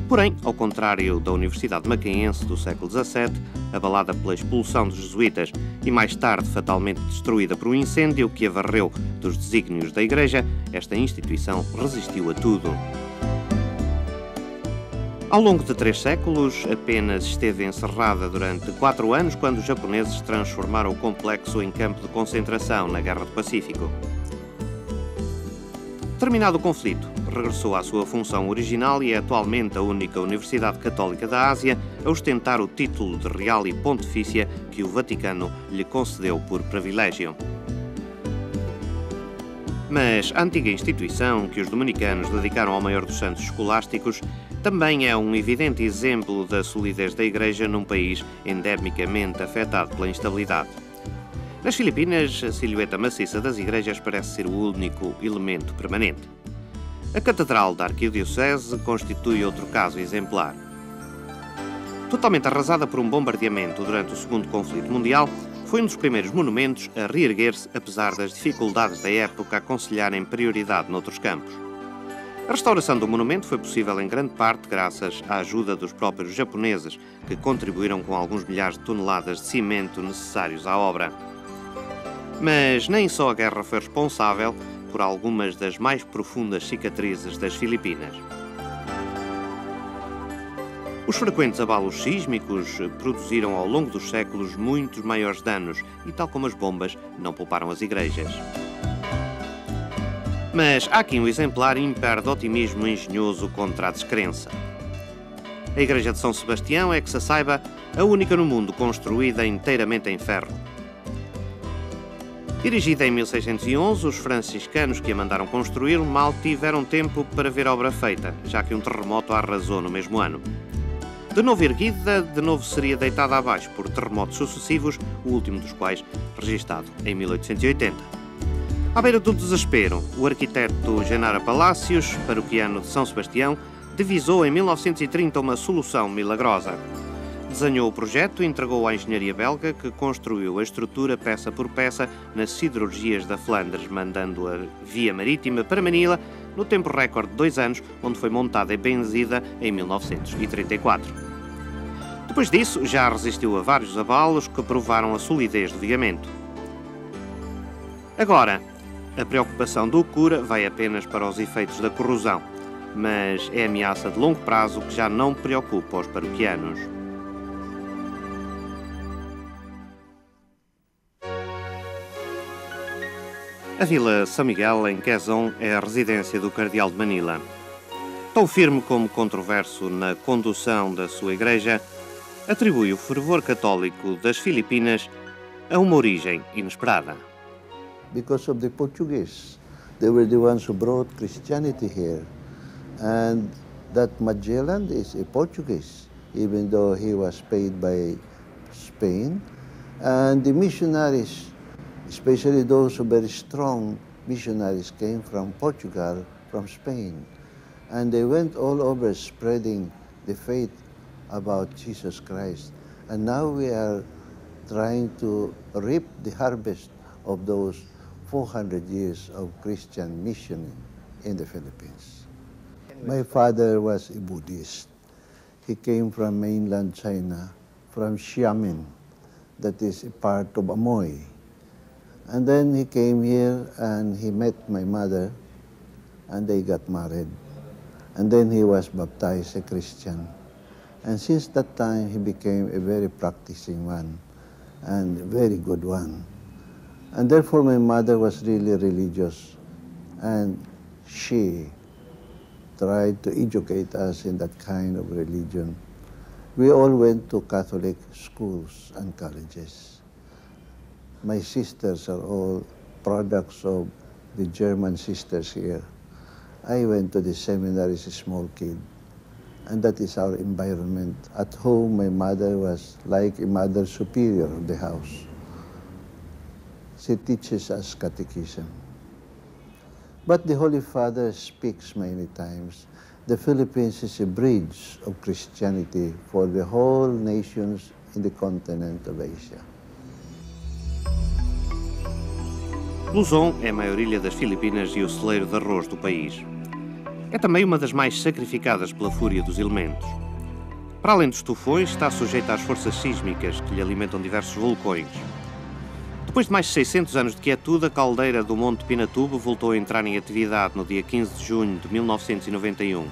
Porém, ao contrário da Universidade Macaense do século XVII, abalada pela expulsão dos jesuítas e mais tarde fatalmente destruída por um incêndio que a varreu dos desígnios da Igreja, esta instituição resistiu a tudo. Ao longo de 3 séculos, apenas esteve encerrada durante 4 anos quando os japoneses transformaram o complexo em campo de concentração na Guerra do Pacífico. Terminado o conflito, regressou à sua função original e é atualmente a única Universidade Católica da Ásia a ostentar o título de Real e Pontifícia que o Vaticano lhe concedeu por privilégio. Mas a antiga instituição que os dominicanos dedicaram ao maior dos santos escolásticos também é um evidente exemplo da solidez da Igreja num país endemicamente afetado pela instabilidade. Nas Filipinas, a silhueta maciça das igrejas parece ser o único elemento permanente. A Catedral da Arquidiocese constitui outro caso exemplar. Totalmente arrasada por um bombardeamento durante o Segundo Conflito Mundial, foi um dos primeiros monumentos a reerguer-se apesar das dificuldades da época a aconselharem prioridade noutros campos. A restauração do monumento foi possível em grande parte graças à ajuda dos próprios japoneses, que contribuíram com alguns milhares de toneladas de cimento necessários à obra. Mas nem só a guerra foi responsável por algumas das mais profundas cicatrizes das Filipinas. Os frequentes abalos sísmicos produziram ao longo dos séculos muitos maiores danos e, tal como as bombas, não pouparam as igrejas. Mas há aqui um exemplar ímpar de otimismo engenhoso contra a descrença. A Igreja de São Sebastião é, que se saiba, a única no mundo construída inteiramente em ferro. Erigida em 1611, os franciscanos que a mandaram construir mal tiveram tempo para ver a obra feita, já que um terremoto a arrasou no mesmo ano. De novo erguida, de novo seria deitada abaixo por terremotos sucessivos, o último dos quais registado em 1880. À beira do desespero, o arquiteto Genara Palácios, paroquiano de São Sebastião, divisou em 1930 uma solução milagrosa. Desenhou o projeto e entregou à engenharia belga, que construiu a estrutura peça por peça nas siderurgias da Flandres, mandando-a via marítima para Manila no tempo recorde de 2 anos, onde foi montada e benzida em 1934. Depois disso, já resistiu a vários abalos que provaram a solidez do vigamento. Agora, a preocupação do cura vai apenas para os efeitos da corrosão, mas é ameaça de longo prazo que já não preocupa os paroquianos. A Vila São Miguel, em Quezon, é a residência do Cardeal de Manila. Tão firme como controverso na condução da sua igreja, atribui o fervor católico das Filipinas a uma origem inesperada. Because of the Portuguese. They were the ones who brought Christianity here. And that Magellan is a Portuguese, even though he was paid by Spain. And the missionaries, especially those who very strong missionaries, came from Portugal, from Spain. And they went all over spreading the faith about Jesus Christ. And now we are trying to reap the harvest of those 400 years of Christian mission in the Philippines. My father was a Buddhist. He came from mainland China, from Xiamen, that is a part of Amoy. And then he came here and he met my mother and they got married. And then he was baptized a Christian. And since that time he became a very practicing one and a very good one. And therefore my mother was really religious, and she tried to educate us in that kind of religion. We all went to Catholic schools and colleges. My sisters are all products of the German sisters here. I went to the seminary as a small kid, and that is our environment. At home, my mother was like a mother superior of the house. She teaches us catechism. But the Holy Father speaks many times. The Philippines is a bridge of Christianity for the whole nations in the continent of Asia. Luzon é a maior ilha das Filipinas e o celeiro de arroz do país. É também uma das mais sacrificadas pela fúria dos elementos. Para além dos tufões, está sujeita às forças sísmicas que lhe alimentam diversos vulcões. Depois de mais de 600 anos de quietude, a caldeira do Monte Pinatubo voltou a entrar em atividade no dia 15 de junho de 1991.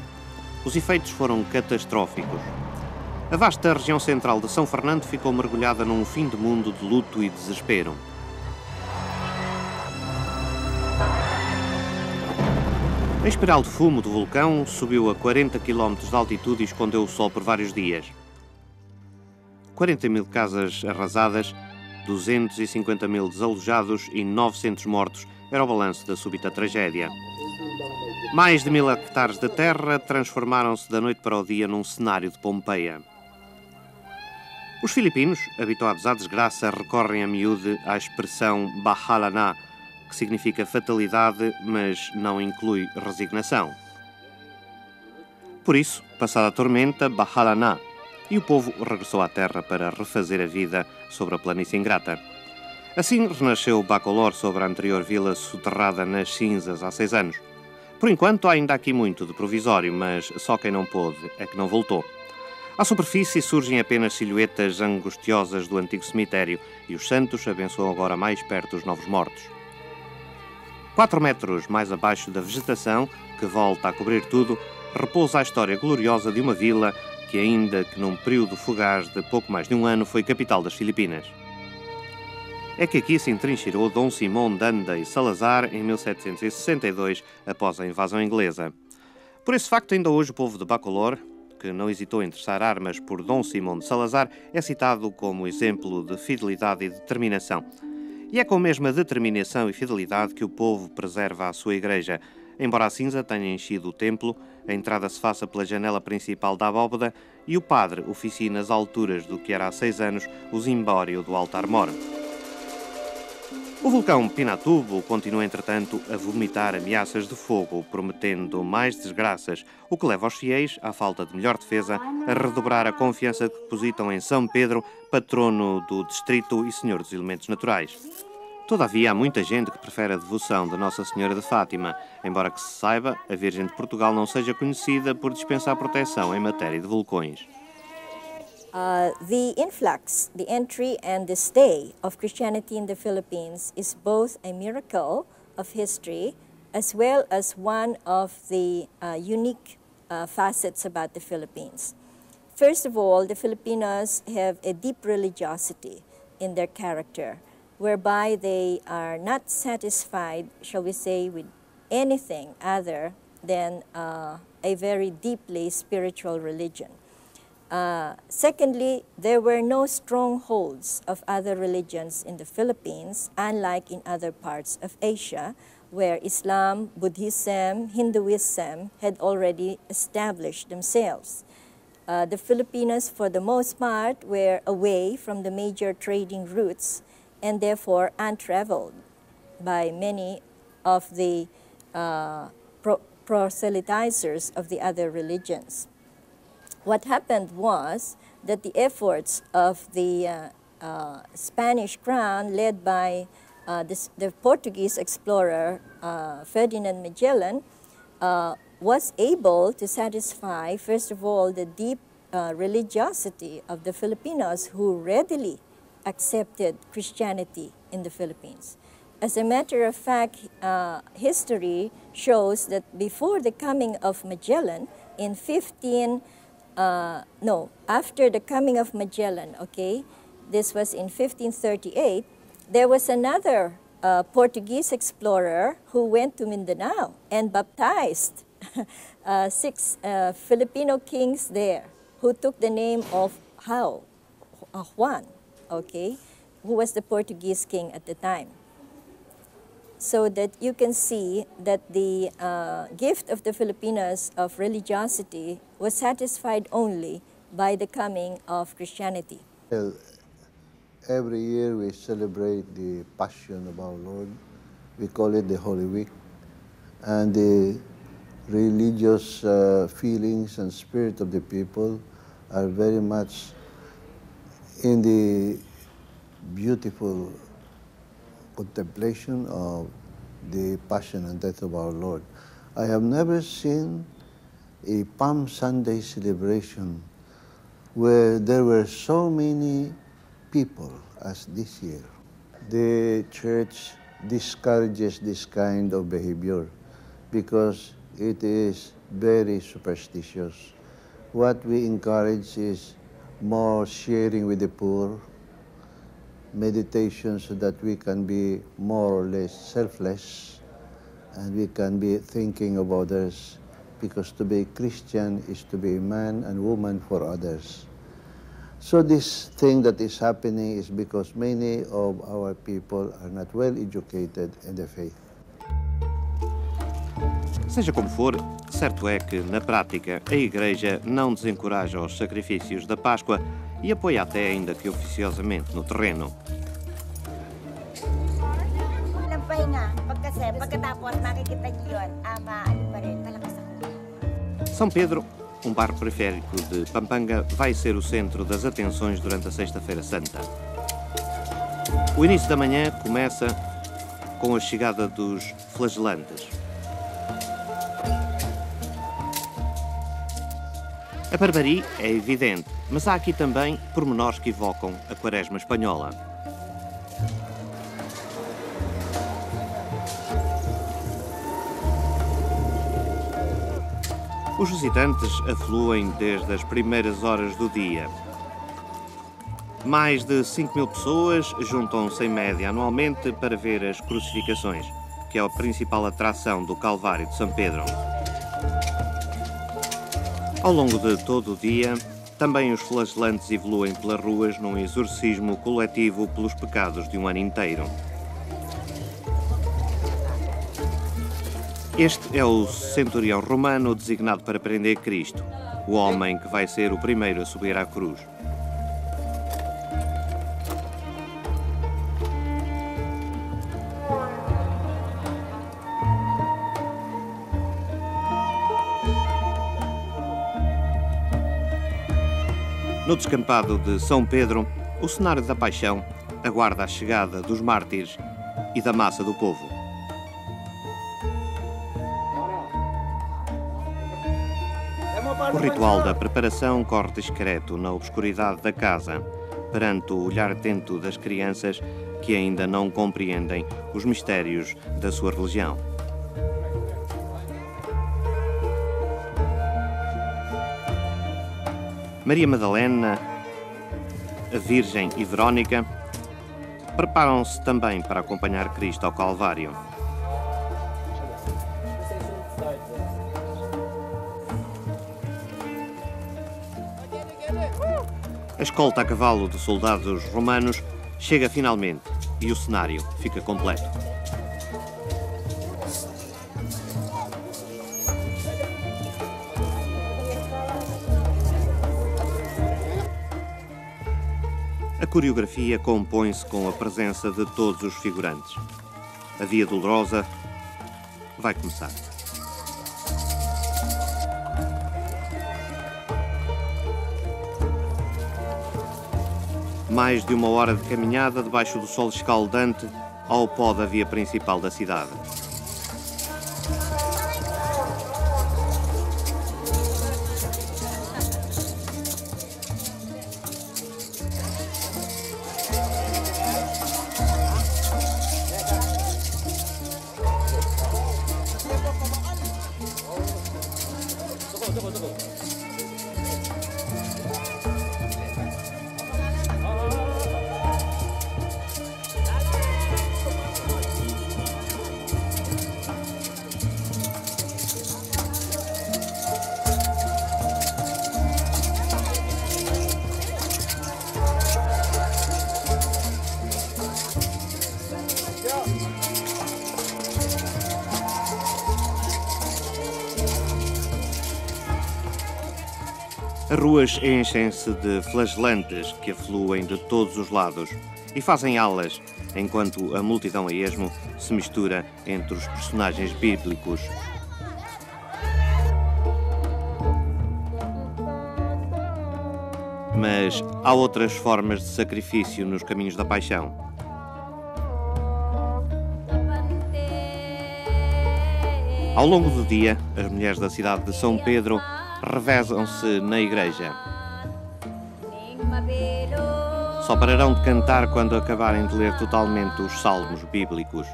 Os efeitos foram catastróficos. A vasta região central de São Fernando ficou mergulhada num fim de mundo de luto e desespero. A espiral de fumo do vulcão subiu a 40 km de altitude e escondeu o sol por vários dias. 40 mil casas arrasadas, 250 mil desalojados e 900 mortos era o balanço da súbita tragédia. Mais de 1000 hectares de terra transformaram-se da noite para o dia num cenário de Pompeia. Os filipinos, habituados à desgraça, recorrem a miúde à expressão Bahala, que significa fatalidade, mas não inclui resignação. Por isso, passada a tormenta, Bahala, e o povo regressou à terra para refazer a vida sobre a planície ingrata. Assim renasceu Bacolor sobre a anterior vila soterrada nas cinzas há 6 anos. Por enquanto há ainda aqui muito de provisório, mas só quem não pôde é que não voltou. À superfície surgem apenas silhuetas angustiosas do antigo cemitério e os santos abençoam agora mais perto os novos mortos. 4 metros mais abaixo da vegetação, que volta a cobrir tudo, repousa a história gloriosa de uma vila que, ainda que num período fugaz de pouco mais de um ano, foi capital das Filipinas. É que aqui se entrincheirou Dom Simão de Anda e Salazar em 1762, após a invasão inglesa. Por esse facto, ainda hoje o povo de Bacolor, que não hesitou em interessar armas por Dom Simão de Salazar, é citado como exemplo de fidelidade e determinação. E é com a mesma determinação e fidelidade que o povo preserva a sua igreja. Embora a cinza tenha enchido o templo, a entrada se faça pela janela principal da abóbada e o padre oficie nas alturas do que era há 6 anos o zimbório do altar-mor. O vulcão Pinatubo continua, entretanto, a vomitar ameaças de fogo, prometendo mais desgraças, o que leva os fiéis, à falta de melhor defesa, a redobrar a confiança que depositam em São Pedro, patrono do distrito e senhor dos elementos naturais. Todavia, há muita gente que prefere a devoção de Nossa Senhora de Fátima, embora que se saiba, a Virgem de Portugal não seja conhecida por dispensar proteção em matéria de vulcões. The influx, the entry and the stay of Christianity in the Philippines is both a miracle of history as well as one of the unique facets about the Philippines. First of all, the Filipinos have a deep religiosity in their character, whereby they are not satisfied, shall we say, with anything other than a very deeply spiritual religion. Secondly, there were no strongholds of other religions in the Philippines, unlike in other parts of Asia, where Islam, Buddhism, Hinduism had already established themselves. The Filipinos, for the most part, were away from the major trading routes and therefore untraveled by many of the proselytizers of the other religions. What happened was that the efforts of the Spanish crown, led by the Portuguese explorer Ferdinand Magellan, was able to satisfy, first of all, the deep religiosity of the Filipinos, who readily accepted Christianity in the Philippines. As a matter of fact, history shows that before the coming of Magellan, after the coming of Magellan, this was in 1538, there was another Portuguese explorer who went to Mindanao and baptized 6 Filipino kings there, who took the name of Juan, who was the Portuguese king at the time. So that you can see that the gift of the Filipinos of religiosity was satisfied only by the coming of Christianity. Well, every year we celebrate the Passion of our Lord. We call it the Holy Week. And the religious feelings and spirit of the people are very much in the beautiful contemplation of the Passion and Death of our Lord. I have never seen a Palm Sunday celebration where there were so many people as this year. The church discourages this kind of behavior because it is very superstitious. What we encourage is more sharing with the poor, meditation so that we can be more or less selfless and we can be thinking of others, because to be Christian is to be man and woman for others. So this thing that is happening is because many of our people are not well educated in the faith. Seja como for, certo é que, na prática, a Igreja não desencoraja os sacrifícios da Páscoa e apoia até, ainda que oficiosamente, no terreno. São Pedro, um bairro periférico de Pampanga, vai ser o centro das atenções durante a Sexta-feira Santa. O início da manhã começa com a chegada dos flagelantes. A barbarie é evidente, mas há aqui também pormenores que evocam a Quaresma espanhola. Os visitantes afluem desde as primeiras horas do dia. Mais de 5.000 pessoas juntam-se em média anualmente para ver as crucificações, que é a principal atração do Calvário de São Pedro. Ao longo de todo o dia, também os flagelantes evoluem pelas ruas num exorcismo coletivo pelos pecados de um ano inteiro. Este é o centurião romano designado para prender Cristo, o homem que vai ser o primeiro a subir à cruz. No descampado de São Pedro, o cenário da paixão aguarda a chegada dos mártires e da massa do povo. O ritual da preparação corre discreto na obscuridade da casa, perante o olhar atento das crianças que ainda não compreendem os mistérios da sua religião. Maria Madalena, a Virgem e Verónica preparam-se também para acompanhar Cristo ao Calvário. A escolta a cavalo de soldados romanos chega finalmente e o cenário fica completo. A coreografia compõe-se com a presença de todos os figurantes. A Via Dolorosa vai começar. Mais de uma hora de caminhada debaixo do sol escaldante ao pó da via principal da cidade. As ruas enchem-se de flagelantes que afluem de todos os lados e fazem alas, enquanto a multidão a esmo se mistura entre os personagens bíblicos. Mas há outras formas de sacrifício nos caminhos da paixão. Ao longo do dia, as mulheres da cidade de São Pedro revezam-se na igreja. Só pararão de cantar quando acabarem de ler totalmente os salmos bíblicos.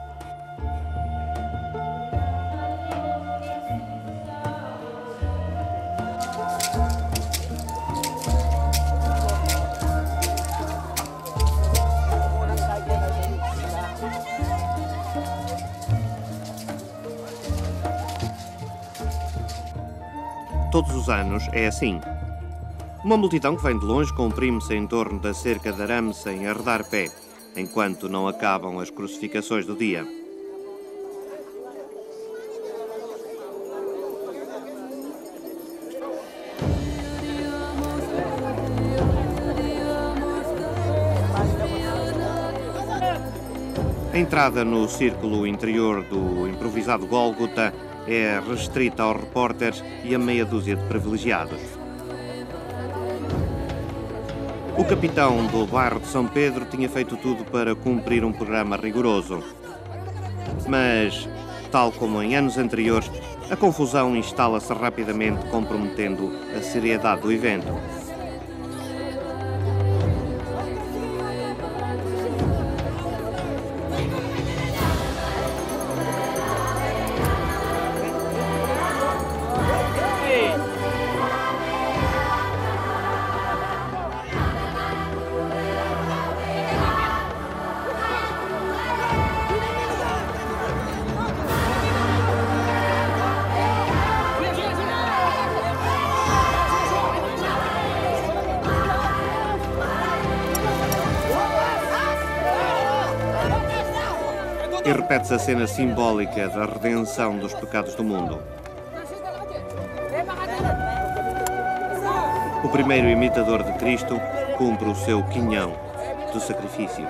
Todos os anos é assim. Uma multidão que vem de longe comprime-se em torno da cerca de arame sem arredar pé, enquanto não acabam as crucificações do dia. A entrada no círculo interior do improvisado Gólgota é restrita aos repórteres e a meia dúzia de privilegiados. O capitão do bairro de São Pedro tinha feito tudo para cumprir um programa rigoroso. Mas, tal como em anos anteriores, a confusão instala-se rapidamente, comprometendo a seriedade do evento. E repete-se a cena simbólica da redenção dos pecados do mundo. O primeiro imitador de Cristo cumpre o seu quinhão do sacrifício.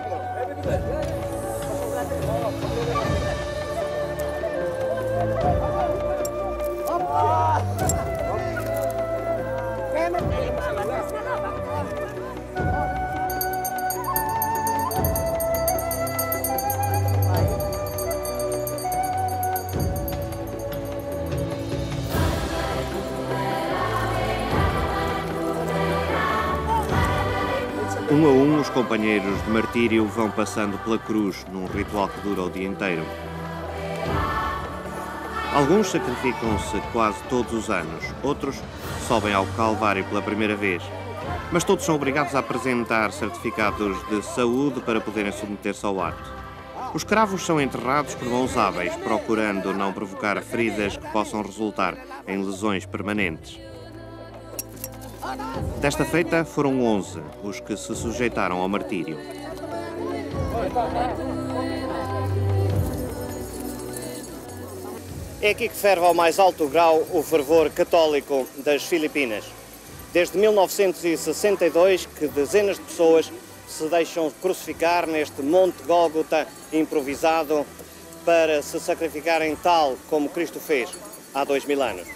Um a um, os companheiros de martírio vão passando pela cruz num ritual que dura o dia inteiro. Alguns sacrificam-se quase todos os anos, outros sobem ao Calvário pela primeira vez. Mas todos são obrigados a apresentar certificados de saúde para poderem submeter-se ao ato. Os cravos são enterrados por mãos hábeis, procurando não provocar feridas que possam resultar em lesões permanentes. Desta feita, foram 11 os que se sujeitaram ao martírio. É aqui que ferve ao mais alto grau o fervor católico das Filipinas. Desde 1962 que dezenas de pessoas se deixam crucificar neste Monte Gólgota improvisado para se sacrificarem tal como Cristo fez há 2000 anos.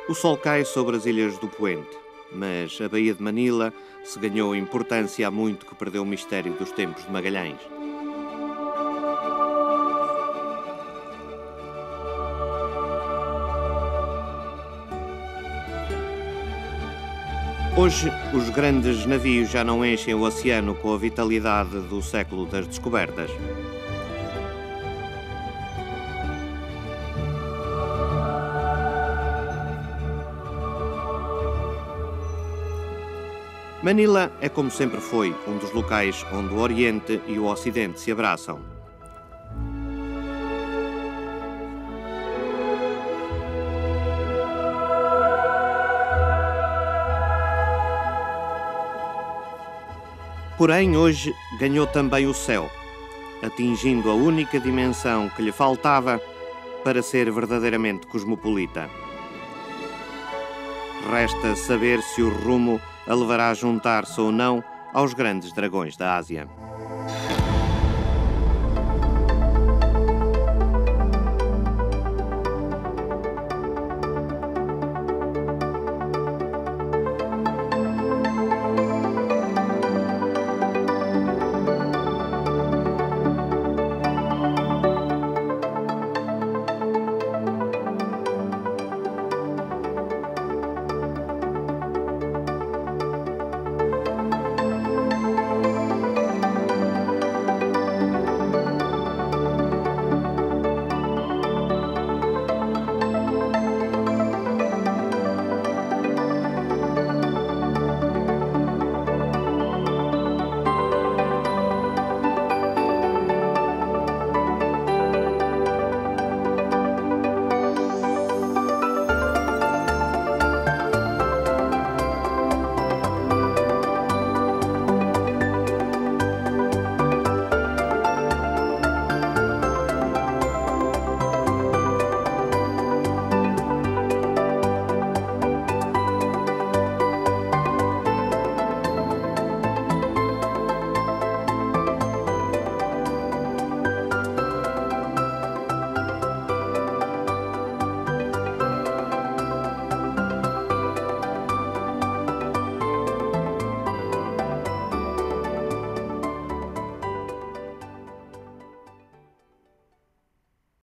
O sol cai sobre as ilhas do Poente, mas a Baía de Manila se ganhou importância há muito que perdeu o mistério dos tempos de Magalhães. Hoje, os grandes navios já não enchem o oceano com a vitalidade do século das descobertas. Manila é, como sempre foi, um dos locais onde o Oriente e o Ocidente se abraçam. Porém, hoje ganhou também o céu, atingindo a única dimensão que lhe faltava para ser verdadeiramente cosmopolita. Resta saber se o rumo a levará a juntar-se ou não aos grandes dragões da Ásia.